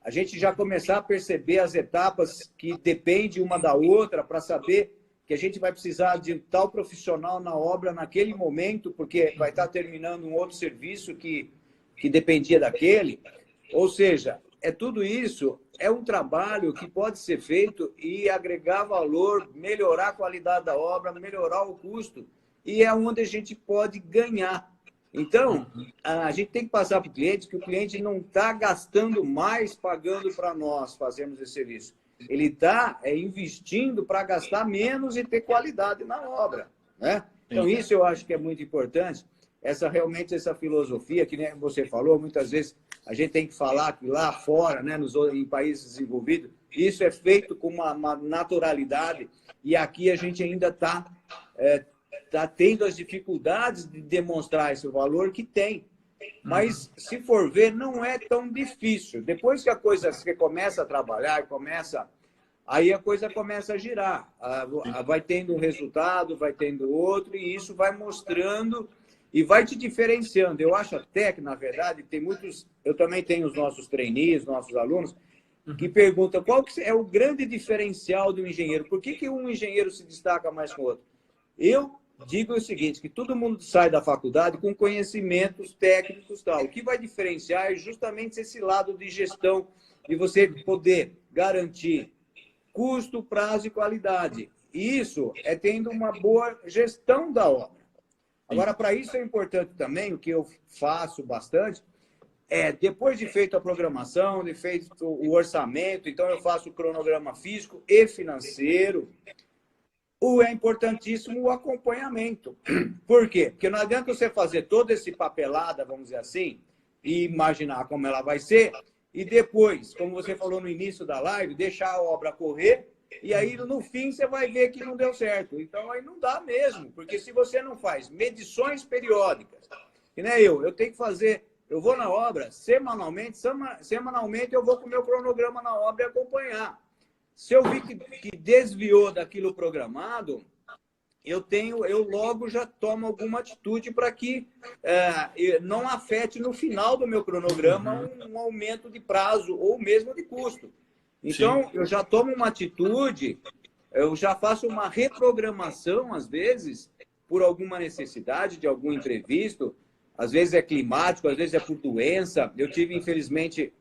a gente já começar a perceber as etapas que dependem uma da outra para saber que a gente vai precisar de tal profissional na obra naquele momento, porque vai estar terminando um outro serviço que dependia daquele. Ou seja, tudo isso é um trabalho que pode ser feito e agregar valor, melhorar a qualidade da obra, melhorar o custo, e é onde a gente pode ganhar. Então, a gente tem que passar para o cliente que o cliente não está gastando mais pagando para nós fazermos esse serviço. Ele está investindo para gastar menos e ter qualidade na obra, né? Então, isso eu acho que é muito importante. Realmente essa filosofia, que nem você falou, muitas vezes a gente tem que falar que lá fora, né, em países desenvolvidos, isso é feito com uma naturalidade e aqui a gente ainda está tendo as dificuldades de demonstrar esse valor que tem. Mas, se for ver, não é tão difícil. Depois que a coisa você começa a trabalhar, aí a coisa começa a girar. Vai tendo um resultado, vai tendo outro, e isso vai mostrando e vai te diferenciando. Eu acho até que, na verdade, tem muitos... Eu também tenho os nossos trainees, nossos alunos, que perguntam qual que é o grande diferencial do engenheiro. Por que um engenheiro se destaca mais que o outro? Eu digo o seguinte, que todo mundo sai da faculdade com conhecimentos técnicos e tal. O que vai diferenciar é justamente esse lado de gestão, de você poder garantir custo, prazo e qualidade. E isso é tendo uma boa gestão da obra. Agora, para isso é importante também, o que eu faço bastante, depois de feito a programação, de feito o orçamento, então eu faço o cronograma físico e financeiro, é importantíssimo o acompanhamento. Por quê? Porque não adianta você fazer todo esse papelada, vamos dizer assim, e imaginar como ela vai ser, e depois, como você falou no início da live, deixar a obra correr, e aí no fim você vai ver que não deu certo. Então aí não dá mesmo, porque se você não faz medições periódicas, que nem eu tenho que fazer, eu vou na obra semanalmente eu vou com o meu cronograma na obra e acompanhar. Se eu vi que desviou daquilo programado, eu logo já tomo alguma atitude para que não afete no final do meu cronograma um aumento de prazo ou mesmo de custo. Então, eu já tomo uma atitude, eu já faço uma reprogramação, às vezes, por alguma necessidade de algum imprevisto, às vezes é climático, às vezes é por doença. Eu tive, infelizmente,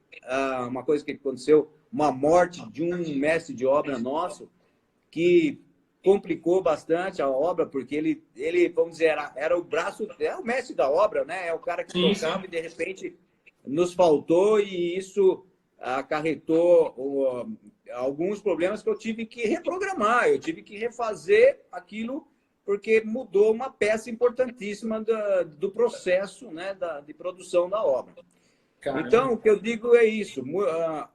uma coisa que aconteceu, uma morte de um mestre de obra nosso, que complicou bastante a obra, porque ele vamos dizer, era o braço, é o mestre da obra, né? É o cara que tocava e, de repente, nos faltou, e isso acarretou alguns problemas que eu tive que reprogramar, eu tive que refazer aquilo, porque mudou uma peça importantíssima do processo, né, de produção da obra. Caramba. Então, o que eu digo é isso.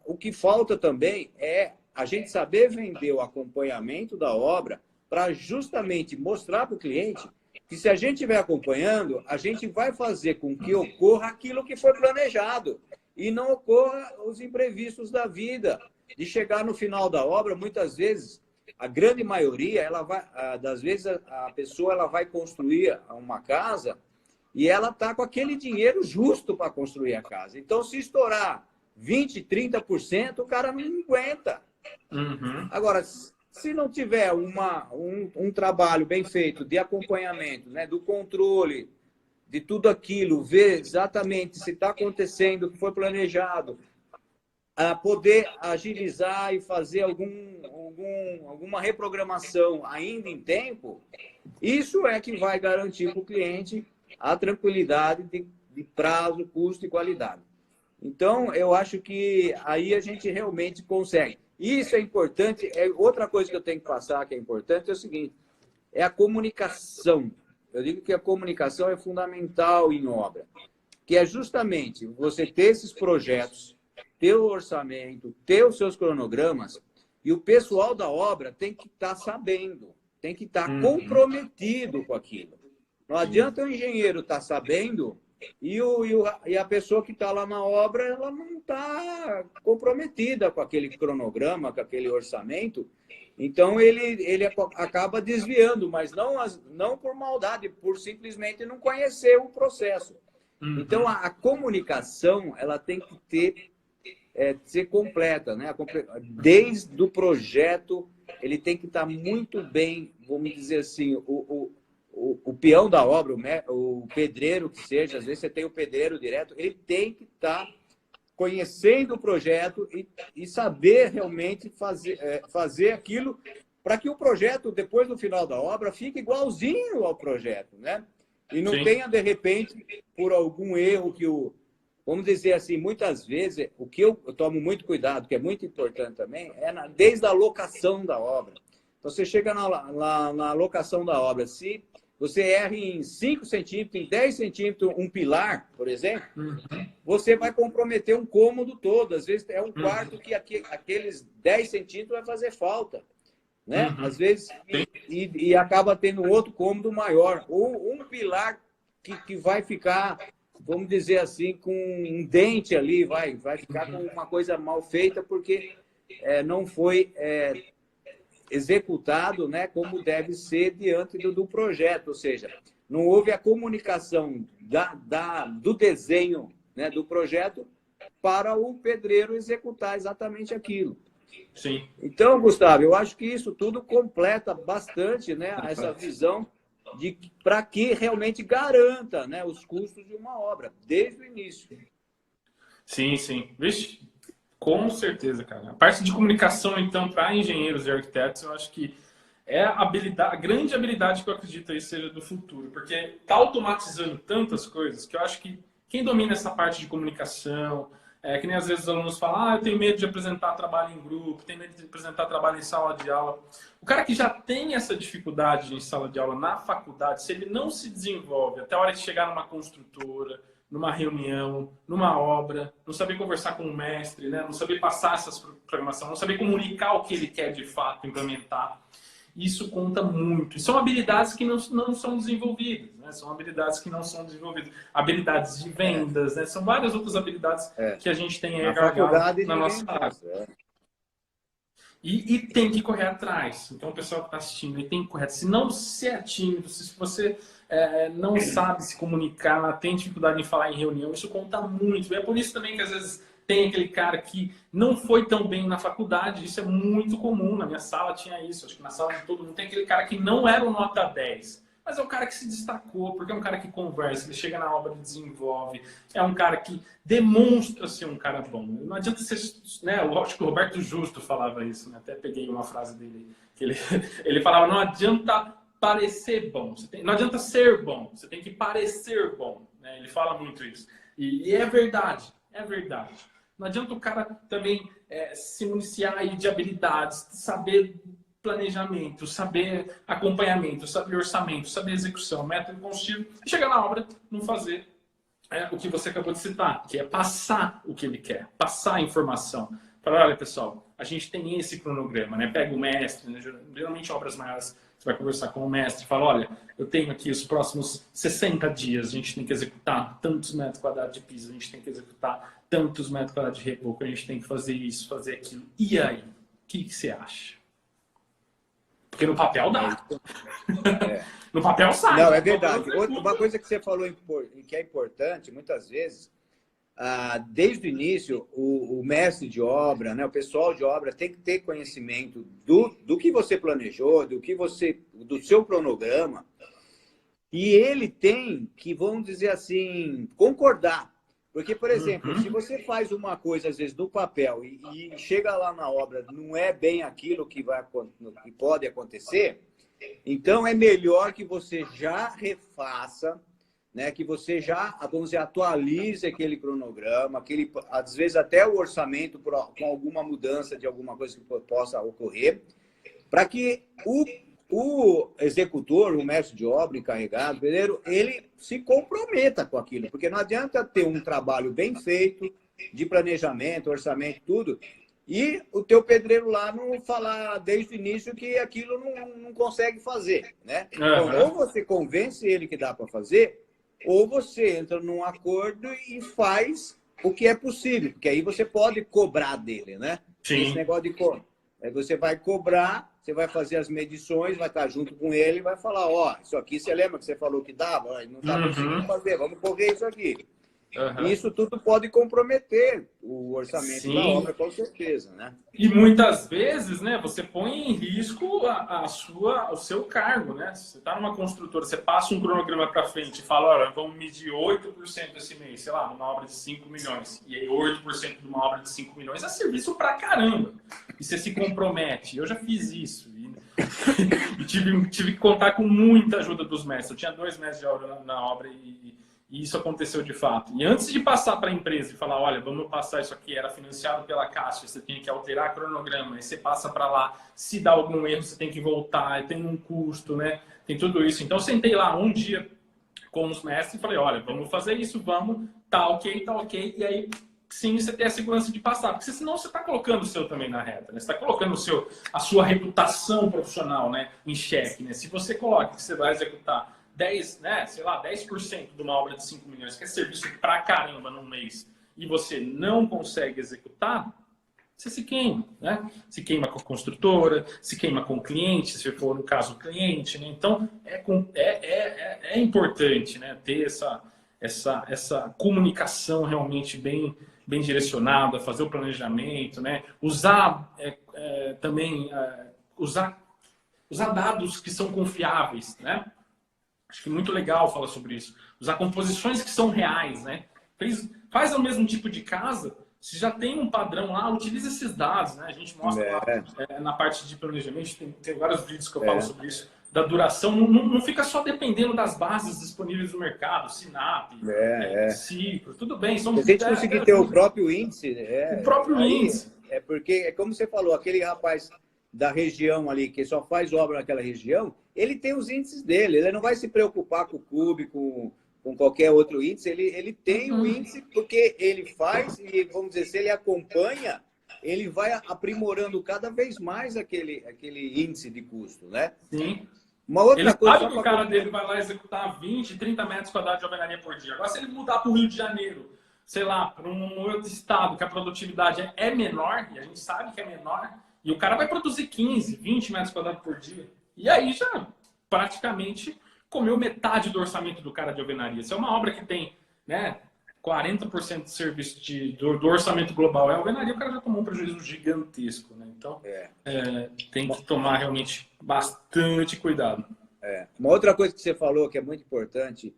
O que falta também é a gente saber vender o acompanhamento da obra para justamente mostrar para o cliente que, se a gente estiver acompanhando, a gente vai fazer com que ocorra aquilo que foi planejado e não ocorra os imprevistos da vida. De chegar no final da obra, muitas vezes, a grande maioria, das vezes, a pessoa ela vai construir uma casa e ela está com aquele dinheiro justo para construir a casa. Então, se estourar 20%, 30%, o cara não aguenta. Agora, se não tiver um trabalho bem feito de acompanhamento, né, do controle de tudo aquilo, ver exatamente se está acontecendo o que foi planejado, poder agilizar e fazer alguma reprogramação ainda em tempo, isso é que vai garantir para o cliente a tranquilidade de prazo, custo e qualidade. Então, eu acho que aí a gente realmente consegue. Isso é importante. Outra coisa que eu tenho que passar que é importante é o seguinte, é a comunicação. eu digo que a comunicação é fundamental em obra, que é justamente você ter esses projetos, ter o orçamento, ter os seus cronogramas, e o pessoal da obra tem que estar sabendo, tem que estar comprometido com aquilo. Não adianta o engenheiro estar sabendo e a pessoa que está lá na obra, ela não está comprometida com aquele cronograma, com aquele orçamento. Então, ele acaba desviando, mas não por maldade, por simplesmente não conhecer o processo. Então, a comunicação, ela tem que ser completa, né? Desde o projeto, ele tem que estar muito bem, vamos dizer assim, o peão da obra, o pedreiro que seja, às vezes você tem o pedreiro direto, ele tem que estar conhecendo o projeto e saber realmente fazer aquilo para que o projeto, depois do final da obra, fique igualzinho ao projeto, né? E não tenha, de repente, por algum erro vamos dizer assim, muitas vezes, o que eu tomo muito cuidado, que é muito importante também, desde a locação da obra. Então, você chega na locação da obra, se você erra em 5 centímetros, em 10 centímetros, um pilar, por exemplo, você vai comprometer um cômodo todo. Às vezes é um quarto que aqueles 10 centímetros vai fazer falta, né? Às vezes, e acaba tendo outro cômodo maior. Ou um pilar que vai ficar, vamos dizer assim, com um dente ali, vai ficar com uma coisa mal feita, porque não foi executado, né, como deve ser diante do projeto, ou seja, não houve a comunicação do desenho, né, do projeto para o pedreiro executar exatamente aquilo. Sim. Então, Gustavo, eu acho que isso tudo completa bastante, né, essa visão para que realmente garanta, né, os custos de uma obra, desde o início. Sim, sim. Vixe, com certeza, cara. A parte de comunicação, então, para engenheiros e arquitetos, eu acho que é a grande habilidade que eu acredito aí seja do futuro, porque está automatizando tantas coisas que eu acho que quem domina essa parte de comunicação, que nem às vezes os alunos falam, eu tenho medo de apresentar trabalho em grupo, tenho medo de apresentar trabalho em sala de aula. O cara que já tem essa dificuldade em sala de aula na faculdade, se ele não se desenvolve até a hora de chegar numa construtora, numa reunião, numa obra, não saber conversar com o mestre, né? Não saber passar essas programações, não saber comunicar o que ele quer de fato, implementar. Isso conta muito. E são habilidades que não são desenvolvidas, né? São habilidades que não são desenvolvidas. Habilidades de vendas, né? São várias outras habilidades que a gente tem na faculdade na nossa área. E tem que correr atrás. Então, o pessoal que está assistindo, ele tem que correr atrás. Se não se é tímido, se você não sabe se comunicar, tem dificuldade em falar em reunião, isso conta muito. E é por isso também que, às vezes, tem aquele cara que não foi tão bem na faculdade. Isso é muito comum. Na minha sala tinha isso. Acho que na sala de todo mundo tem aquele cara que não era o nota 10. Mas é um cara que se destacou, porque é um cara que conversa, ele chega na obra e desenvolve. É um cara que demonstra ser um cara bom. Não adianta ser... Né? Eu acho que o Roberto Justo falava isso. Né? Até peguei uma frase dele. Que ele falava, não adianta parecer bom. Não adianta ser bom. Você tem que parecer bom. Né? Ele fala muito isso. E é verdade. É verdade. Não adianta o cara também se municiar aí de habilidades, saber planejamento, saber acompanhamento, saber orçamento, saber execução, método construtivo, e chegar na obra, não fazer o que você acabou de citar, que é passar o que ele quer, passar a informação. Falar, olha, pessoal, a gente tem esse cronograma, né? Pega o mestre, né? Geralmente obras maiores, você vai conversar com o mestre e fala, olha, eu tenho aqui os próximos 60 dias, a gente tem que executar tantos metros quadrados de piso, a gente tem que executar tantos metros quadrados de reboco, a gente tem que fazer isso, fazer aquilo. E aí? O que você acha? Porque no papel dá. No papel sai. Não, é verdade. Uma coisa que você falou que é importante, muitas vezes, desde o início, o mestre de obra, né, o pessoal de obra tem que ter conhecimento do que você planejou, do seu cronograma, e ele tem que, vamos dizer assim, concordar. Porque, por exemplo, se você faz uma coisa, às vezes, no papel e chega lá na obra, não é bem aquilo que pode acontecer, então é melhor que você já refaça, né, que você já, vamos dizer, atualize aquele cronograma, às vezes até o orçamento com alguma mudança de alguma coisa que possa ocorrer, para que o executor, o mestre de obra, encarregado, pedreiro, ele se comprometa com aquilo, porque não adianta ter um trabalho bem feito, de planejamento, orçamento, tudo, e o teu pedreiro lá não falar desde o início que aquilo não consegue fazer, né? Então, ou você convence ele que dá para fazer, ou você entra num acordo e faz o que é possível, porque aí você pode cobrar dele, né? Sim. Esse negócio de cobrar. Aí você vai cobrar, você vai fazer as medições, vai estar junto com ele e vai falar, ó, isso aqui você lembra que você falou que dava? Não está conseguindo fazer, vamos correr isso aqui. Isso tudo pode comprometer o orçamento da obra, com certeza, né? E muitas vezes, né, você põe em risco o seu cargo, né? Você está numa construtora, você passa um cronograma para frente e fala, olha, vamos medir 8% esse mês, sei lá, numa obra de 5 milhões. E aí 8% de uma obra de 5 milhões é serviço pra caramba. E você se compromete. Eu já fiz isso. E tive que contar com muita ajuda dos mestres. Eu tinha 2 mestres de obra na obra e isso aconteceu de fato. E antes de passar para a empresa e falar, olha, vamos passar isso aqui, era financiado pela Caixa, você tem que alterar cronograma, aí você passa para lá, se dá algum erro, você tem que voltar, tem um custo, né? Tem tudo isso. Então, eu sentei lá um dia com os mestres e falei, olha, vamos fazer isso, vamos, tá ok, e aí sim você tem a segurança de passar, porque senão você está colocando o seu também na reta, né? Você está colocando a sua reputação profissional, né, em xeque, né? Se você coloca que você vai executar 10, né, sei lá, 10% de uma obra de 5 milhões, que é serviço pra caramba num mês, e você não consegue executar, você se queima, né? Se queima com a construtora, se queima com o cliente, se for no caso o cliente, né? Então, é importante, né, ter essa comunicação realmente bem direcionada, fazer o planejamento, né? Usar também, usar dados que são confiáveis, né? Acho que é muito legal falar sobre isso. Usar composições que são reais, né? Faz o mesmo tipo de casa, se já tem um padrão lá, utiliza esses dados, né? A gente mostra lá na parte de planejamento, tem vários vídeos que eu falo sobre isso, da duração. Não fica só dependendo das bases disponíveis no mercado, Sinap, Ciclo, tudo bem. Se a gente conseguir ter o próprio índice... o próprio índice. É porque, é como você falou, aquele rapaz da região ali, que só faz obra naquela região, ele tem os índices dele, ele não vai se preocupar com o CUB, com qualquer outro índice, ele tem o índice porque ele faz e, vamos dizer, se ele acompanha, ele vai aprimorando cada vez mais aquele índice de custo, né? Sim. Uma outra ele coisa, sabe que o cara dele vai lá executar 20, 30 metros quadrados de alvenaria por dia. Agora, se ele mudar para o Rio de Janeiro, sei lá, para um outro estado que a produtividade é menor, e a gente sabe que é menor, e o cara vai produzir 15, 20 metros quadrados por dia. E aí já praticamente comeu metade do orçamento do cara de alvenaria. Se é uma obra que tem, né, 40% de serviço do orçamento global é alvenaria, o cara já tomou um prejuízo gigantesco, né? Então, tem que tomar realmente bastante cuidado. Uma outra coisa que você falou que é muito importante,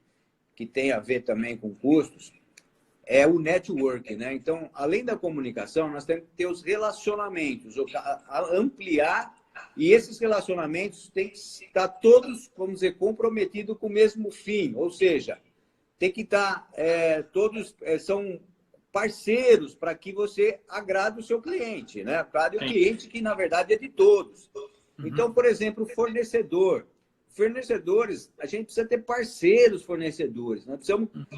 que tem a ver também com custos, é o network, né? Então, além da comunicação, nós temos que ter os relacionamentos, ampliar, e esses relacionamentos têm que estar todos, vamos dizer, comprometidos com o mesmo fim, ou seja, tem que estar, todos são parceiros para que você agrade o seu cliente, né? Agrade o cliente que, na verdade, é de todos. Então, por exemplo, o fornecedor. Fornecedores, a gente precisa ter parceiros fornecedores.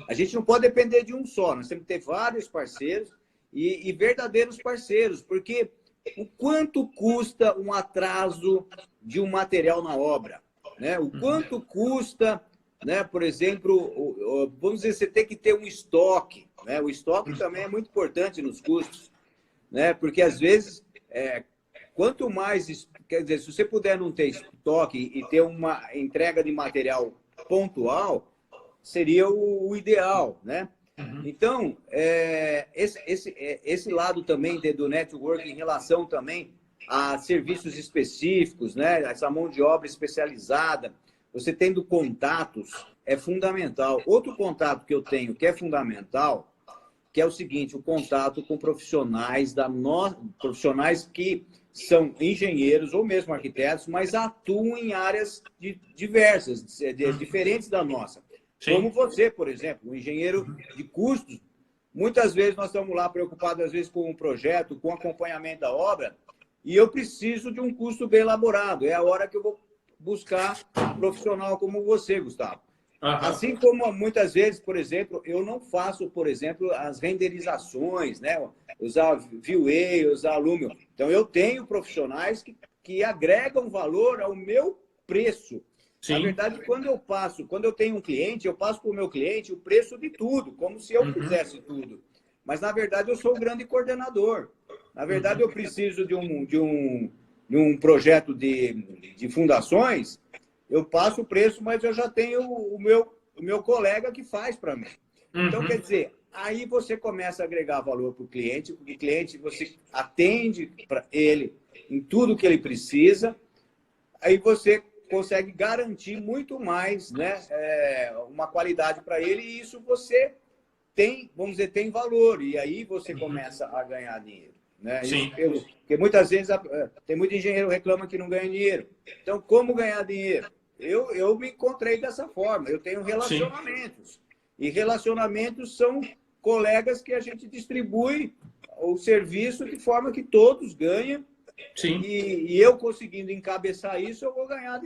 A gente não pode depender de um só, nós temos que ter vários parceiros e verdadeiros parceiros, porque o quanto custa um atraso de um material na obra, né? O quanto custa, né? Por exemplo, vamos dizer, você tem que ter um estoque, né? O estoque também é muito importante nos custos, né? Porque às vezes, quanto mais, quer dizer, se você puder não ter estoque e ter uma entrega de material pontual, seria o ideal, né? Então, esse lado também do network em relação também a serviços específicos, né? Essa mão de obra especializada, você tendo contatos é fundamental. Outro contato que eu tenho que é fundamental, que é o seguinte, o contato com profissionais profissionais que são engenheiros ou mesmo arquitetos, mas atuam em áreas diversas, diferentes da nossa. Sim. Como você, por exemplo, um engenheiro de custos. Muitas vezes nós estamos lá preocupados, às vezes, com um projeto, com acompanhamento da obra, e eu preciso de um custo bem elaborado. É a hora que eu vou buscar um profissional como você, Gustavo. Uhum. Assim como muitas vezes, por exemplo, eu não faço, por exemplo, as renderizações, né? Usar Vue, usar Lumion. Então, eu tenho profissionais que agregam valor ao meu preço. Sim. Na verdade, quando eu tenho um cliente, eu passo para o meu cliente o preço de tudo, como se eu fizesse tudo. Mas, na verdade, eu sou o grande coordenador. Na verdade, eu preciso de um projeto de fundações, eu passo o preço, mas eu já tenho o meu colega que faz para mim. Então, quer dizer, aí você começa a agregar valor para o cliente você atende para ele em tudo que ele precisa, aí você consegue garantir muito mais, né, uma qualidade para ele, e isso você tem, vamos dizer, tem valor, e aí você começa a ganhar dinheiro. Né? Sim. Porque muitas vezes tem muito engenheiro que reclama que não ganha dinheiro. Então, como ganhar dinheiro? Eu me encontrei dessa forma. Eu tenho relacionamentos. Sim. E relacionamentos são colegas que a gente distribui o serviço de forma que todos ganham. Sim. E eu conseguindo encabeçar isso, eu vou ganhar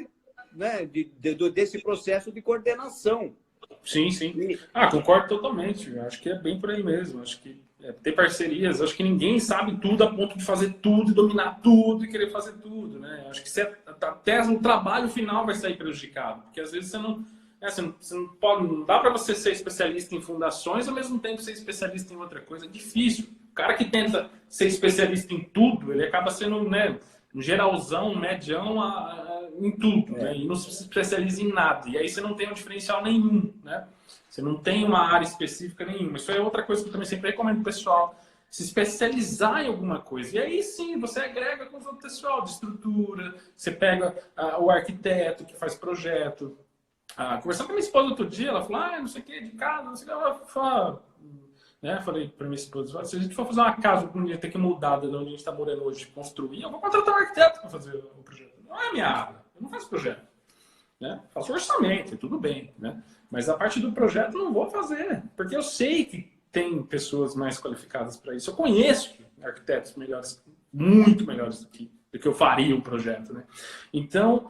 desse processo de coordenação. Sim, sim. Concordo totalmente. Eu acho que é bem por aí mesmo. Acho que ter parcerias, acho que ninguém sabe tudo a ponto de fazer tudo, dominar tudo e querer fazer tudo, né? Acho que até o trabalho final vai sair prejudicado, porque às vezes você não pode, não dá para você ser especialista em fundações ao mesmo tempo ser especialista em outra coisa. É difícil. O cara que tenta ser especialista em tudo, ele acaba sendo, né, um geralzão, um medião em tudo, né? E não se especializa em nada. E aí você não tem um diferencial nenhum, né? Você não tem uma área específica nenhuma. Isso é outra coisa que eu também sempre recomendo pro pessoal. Se especializar em alguma coisa. E aí sim, você agrega com o pessoal de estrutura. Você pega o arquiteto que faz projeto. Conversando com a minha esposa outro dia, ela falou, não sei o que, de casa, não sei o que. Ela falou, né? Falei para minha esposa, se a gente for fazer uma casa um dia ter que mudar de onde a gente está morando hoje, construir, eu vou contratar um arquiteto para fazer o projeto. Não é a minha área. Eu não faço projeto. Né? Faço orçamento, tudo bem, né? Mas a parte do projeto não vou fazer, porque eu sei que tem pessoas mais qualificadas para isso. Eu conheço arquitetos melhores, muito melhores do que eu faria um projeto, né? Então,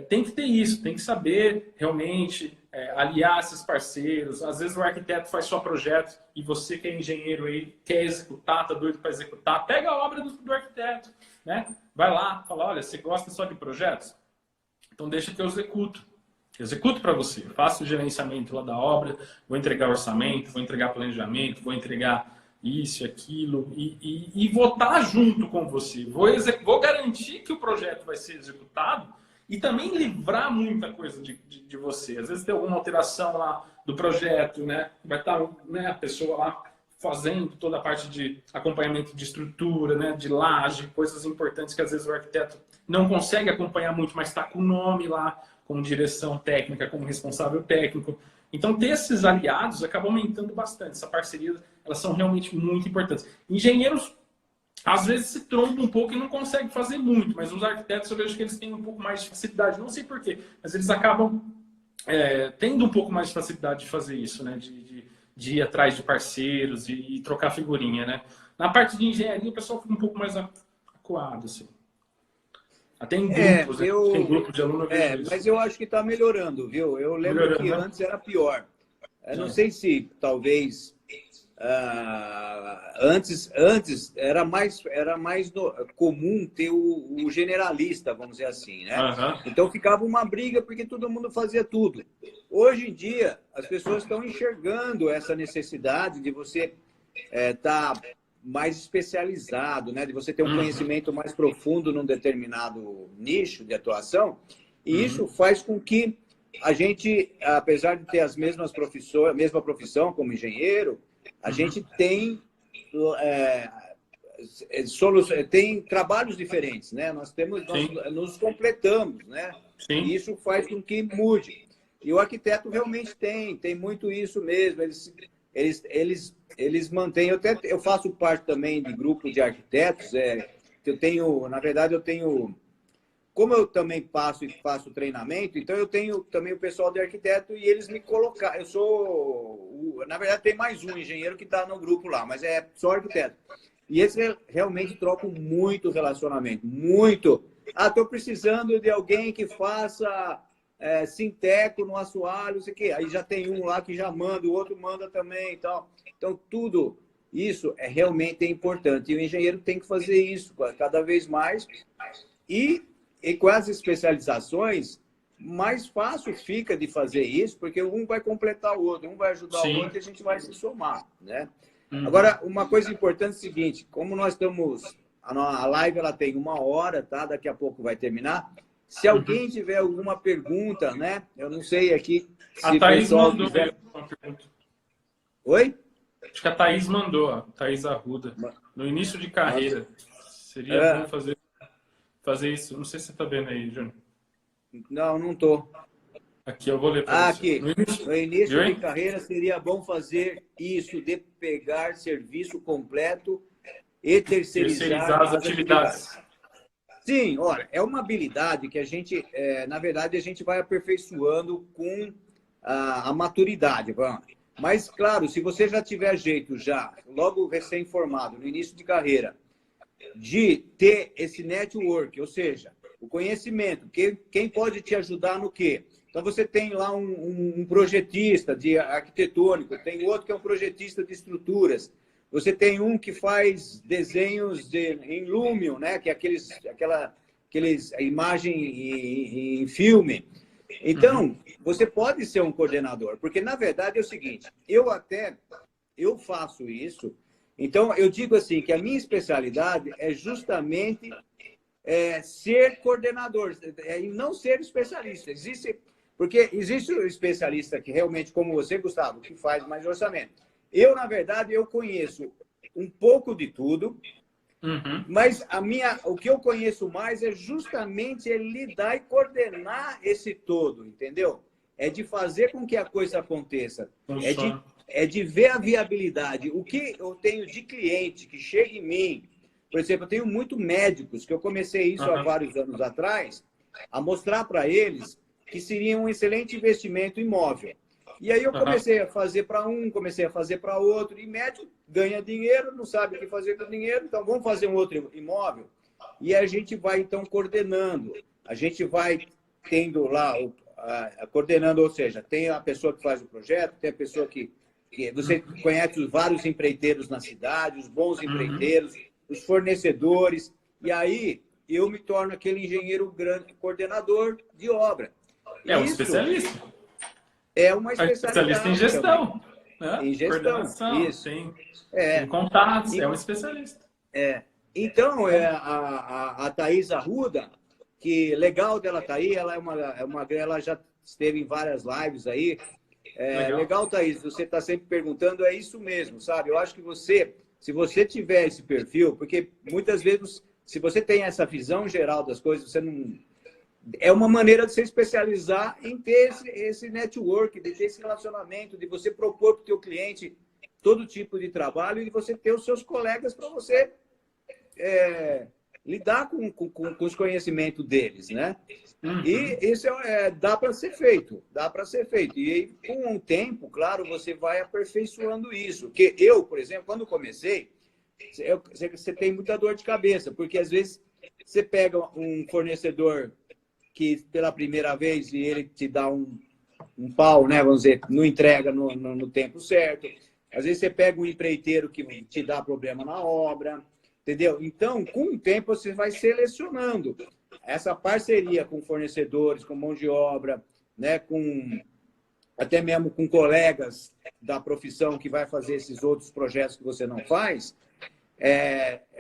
tem que ter isso, tem que saber realmente aliar esses parceiros. Às vezes o arquiteto faz só projeto e você que é engenheiro aí quer executar, tá doido para executar, pega a obra do arquiteto, né? Vai lá, fala, olha, você gosta só de projetos? Então deixa que eu executo. Executo para você. Faço o gerenciamento lá da obra, vou entregar orçamento, vou entregar planejamento, vou entregar isso, aquilo, e vou estar junto com você. Vou garantir que o projeto vai ser executado e também livrar muita coisa de você. Às vezes tem alguma alteração lá do projeto, né? Vai estar, né, a pessoa lá fazendo toda a parte de acompanhamento de estrutura, né, de laje, coisas importantes que às vezes o arquiteto não consegue acompanhar muito, mas está com o nome lá, como direção técnica, como responsável técnico. Então, ter esses aliados acaba aumentando bastante. Essa parceria, elas são realmente muito importantes. Engenheiros, às vezes, se trombam um pouco e não conseguem fazer muito, mas os arquitetos, eu vejo que eles têm um pouco mais de facilidade. Não sei porquê, mas eles acabam tendo um pouco mais de facilidade de fazer isso, né? De ir atrás de parceiros e trocar figurinha, né? Na parte de engenharia, o pessoal fica um pouco mais acuado, assim. Até em grupos, tem grupo de aluno. Mas eu acho que está melhorando, viu? Eu lembro que antes era pior. Eu não sei se talvez antes era mais comum ter o generalista, vamos dizer assim, né? Então ficava uma briga porque todo mundo fazia tudo. Hoje em dia as pessoas estão enxergando essa necessidade de você estar mais especializado, né? De você ter um conhecimento mais profundo num determinado nicho de atuação, e isso faz com que a gente, apesar de ter as mesmas profissões, a mesma profissão como engenheiro, a gente tem tem trabalhos diferentes, né? Nós nos completamos, né? Sim. E isso faz com que mude. E o arquiteto realmente tem muito isso mesmo. Eles mantêm. Eu faço parte também de grupo de arquitetos. Na verdade, como eu também faço treinamento, então eu tenho também o pessoal de arquiteto e eles me colocaram. Na verdade, tem mais um engenheiro que está no grupo lá, mas é só arquiteto. E eles realmente trocam muito relacionamento, muito. estou precisando de alguém que faça sinteco no assoalho, não sei o quê. Aí já tem um lá que já manda, o outro manda também e tal. Então, tudo isso realmente é importante. E o engenheiro tem que fazer isso cada vez mais. E com as especializações, mais fácil fica de fazer isso, porque um vai completar o outro, um vai ajudar o outro e a gente vai se somar, né? Agora, uma coisa importante é o seguinte, como nós estamos... A live ela tem 1 hora, tá? Daqui a pouco vai terminar. Se alguém tiver alguma pergunta, né? Eu não sei aqui se a Thaís mandou tiver... uma pergunta. Oi? Acho que a Thaís mandou, a Thaís Arruda. No início de carreira. Seria bom fazer isso. Não sei se você está vendo aí, Júnior. Não estou. Aqui, eu vou ler para você. Aqui. No início de carreira, seria bom fazer isso, de pegar serviço completo e terceirizar as atividades. Sim, olha, é uma habilidade que a gente, na verdade, a gente vai aperfeiçoando com a maturidade. Mas, claro, se você já tiver jeito, logo recém-formado, no início de carreira, de ter esse network, ou seja, o conhecimento, quem pode te ajudar no quê? Então, você tem lá um projetista de arquitetônico, tem outro que é um projetista de estruturas, você tem um que faz desenhos em Lumion, né? Que é aqueles imagem em filme. Então, você pode ser um coordenador, porque, na verdade, é o seguinte, eu faço isso, então, eu digo assim, que a minha especialidade é justamente ser coordenador, e não ser especialista. Porque existe o especialista que realmente, como você, Gustavo, que faz mais orçamento. Eu, na verdade, eu conheço um pouco de tudo, mas o que eu conheço mais é justamente lidar e coordenar esse todo, entendeu? É de fazer com que a coisa aconteça. É de ver a viabilidade. O que eu tenho de cliente que chega em mim, por exemplo, eu tenho muito médicos, que eu comecei isso há vários anos atrás, a mostrar para eles que seria um excelente investimento imóvel. E aí eu comecei a fazer para um, comecei a fazer para outro, e médico ganha dinheiro, não sabe o que fazer com o dinheiro, então vamos fazer um outro imóvel. E a gente vai, então, coordenando. A gente vai tendo lá, coordenando, ou seja, tem a pessoa que faz o projeto, tem a pessoa que você conhece os vários empreiteiros na cidade, os bons empreiteiros, os fornecedores, e aí eu me torno aquele engenheiro grande, coordenador de obra. É um especialista. É uma especialidade. Especialista em gestão. Né? Em gestão, isso. Tem contatos, é um especialista. Então, a Thaís Arruda, que legal dela estar aí, ela ela já esteve em várias lives aí. Legal, Thaís, você está sempre perguntando, é isso mesmo, sabe? Eu acho que se você tiver esse perfil, porque muitas vezes, se você tem essa visão geral das coisas, você não... É uma maneira de se especializar em ter esse network, de ter esse relacionamento, de você propor para o teu cliente todo tipo de trabalho e de você ter os seus colegas para você lidar com os conhecimentos deles, né? E isso dá para ser feito, E aí, com o tempo, claro, você vai aperfeiçoando isso. Porque eu, por exemplo, quando comecei, você tem muita dor de cabeça, porque às vezes você pega um fornecedor que pela primeira vez e ele te dá um pau, né? Vamos dizer, não entrega no tempo certo. Às vezes você pega um empreiteiro que te dá problema na obra, entendeu? Então, com o tempo, você vai selecionando essa parceria com fornecedores, com mão de obra, né? Até mesmo com colegas da profissão que vai fazer esses outros projetos que você não faz,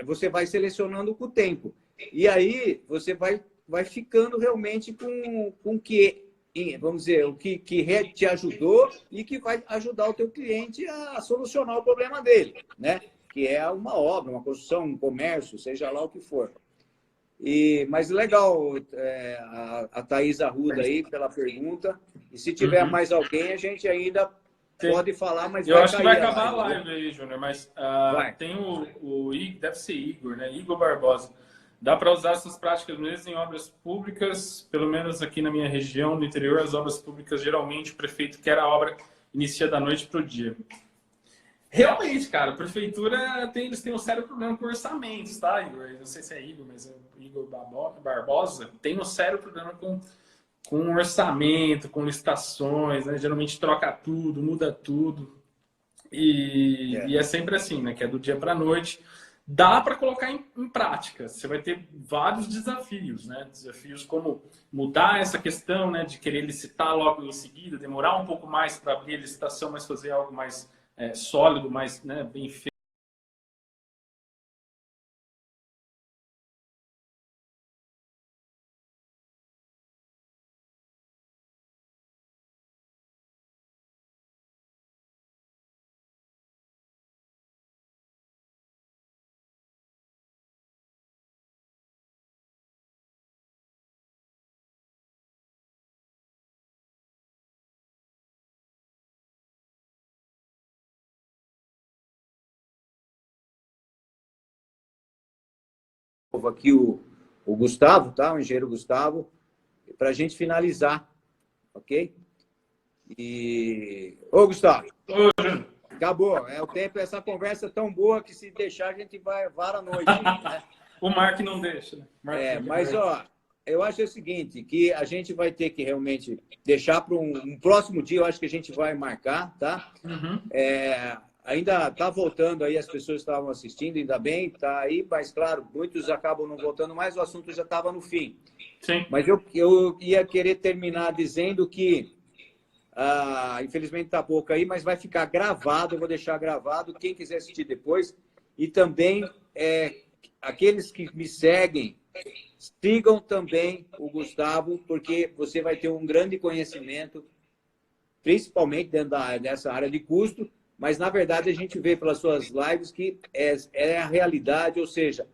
você vai selecionando com o tempo. E aí, você vai ficando realmente com o que, vamos dizer, o que te ajudou e que vai ajudar o teu cliente a solucionar o problema dele, né? Que é uma obra, uma construção, um comércio, seja lá o que for. Mas legal, a Thaís Arruda aí, pela pergunta. E se tiver mais alguém, a gente ainda pode falar, mas eu acho que vai acabar a live aí, Júnior, mas tem deve ser Igor, né? Igor Barbosa. Dá para usar essas práticas mesmo em obras públicas, pelo menos aqui na minha região, no interior, as obras públicas, geralmente, o prefeito quer a obra inicia da noite para o dia. Realmente, cara, a prefeitura eles têm um sério problema com orçamentos, tá, Igor? Não sei se é Igor, mas é o Igor Barbosa. Tem um sério problema com orçamento, com licitações, né? Geralmente troca tudo, muda tudo. E é sempre assim, né? Que é do dia para a noite. Dá para colocar em prática. Você vai ter vários desafios, né? Desafios como mudar essa questão, né? De querer licitar logo em seguida, demorar um pouco mais para abrir a licitação, mas fazer algo mais sólido, mais, né, bem feito. Aqui o Gustavo, tá? O engenheiro Gustavo, para a gente finalizar, ok? E... Ô, Gustavo, acabou. O tempo, essa conversa é tão boa que se deixar a gente vai vara a noite. Né? O Mark não deixa. Né? Mas, ó, eu acho o seguinte, que a gente vai ter que realmente deixar para um próximo dia, eu acho que a gente vai marcar, tá? Uhum. Ainda está voltando aí, as pessoas estavam assistindo, ainda bem, está aí, mas claro, muitos acabam não voltando, mas o assunto já estava no fim. Sim. Mas eu ia querer terminar dizendo que, infelizmente está pouco aí, mas vai ficar gravado, eu vou deixar gravado, quem quiser assistir depois. E também, aqueles que me seguem, sigam também o Gustavo, porque você vai ter um grande conhecimento, principalmente dentro dessa área de custo, mas, na verdade, a gente vê pelas suas lives que é a realidade, ou seja,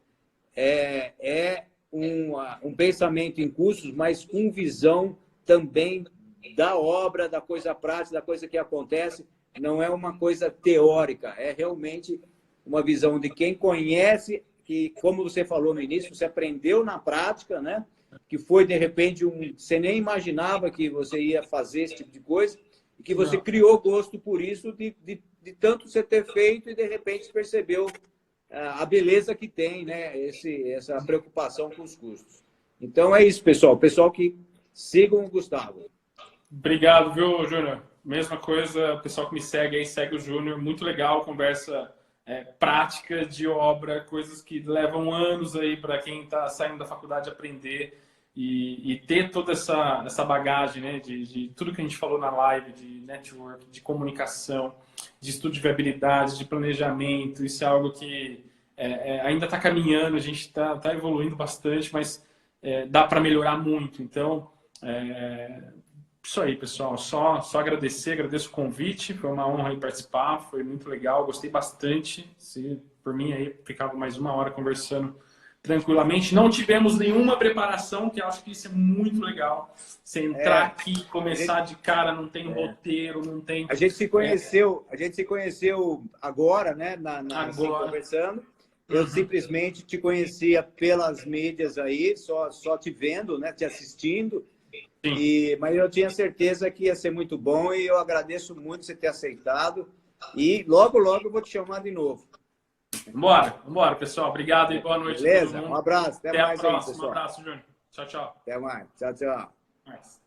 um pensamento em custos, mas com visão também da obra, da coisa prática, da coisa que acontece. Não é uma coisa teórica, é realmente uma visão de quem conhece, que, como você falou no início, você aprendeu na prática, né? Que foi, de repente, você nem imaginava que você ia fazer esse tipo de coisa, e que você criou gosto por isso, de tanto você ter feito e, de repente, percebeu a beleza que tem, né? Essa preocupação com os custos. Então, é isso, pessoal. Pessoal que sigam o Gustavo. Obrigado, viu, Júnior? Mesma coisa, o pessoal que me segue aí, segue o Júnior. Muito legal, conversa prática de obra, coisas que levam anos aí para quem está saindo da faculdade aprender. E ter toda essa bagagem, né, de tudo que a gente falou na live, de network, de comunicação, de estudo de viabilidade, de planejamento, isso é algo que ainda está caminhando, a gente está evoluindo bastante, mas dá para melhorar muito. Então, isso aí, pessoal. Só agradecer, agradeço o convite, foi uma honra aí participar, foi muito legal, gostei bastante. Se por mim aí ficava mais uma hora conversando tranquilamente. Não tivemos nenhuma preparação, que eu acho que isso é muito legal. Você entrar aqui, começar de cara, não tem roteiro, não tem... A gente se conheceu agora, né? Assim, conversando. Eu simplesmente te conhecia pelas mídias aí, só te vendo, né? Te assistindo. Mas eu tinha certeza que ia ser muito bom e eu agradeço muito você ter aceitado. E logo, logo eu vou te chamar de novo. Vambora, pessoal. Obrigado e boa noite. Beleza? Um abraço. Até mais a próxima. aí, pessoal. Um abraço, Júnior. Tchau, tchau. Até mais. Tchau, tchau. Mais.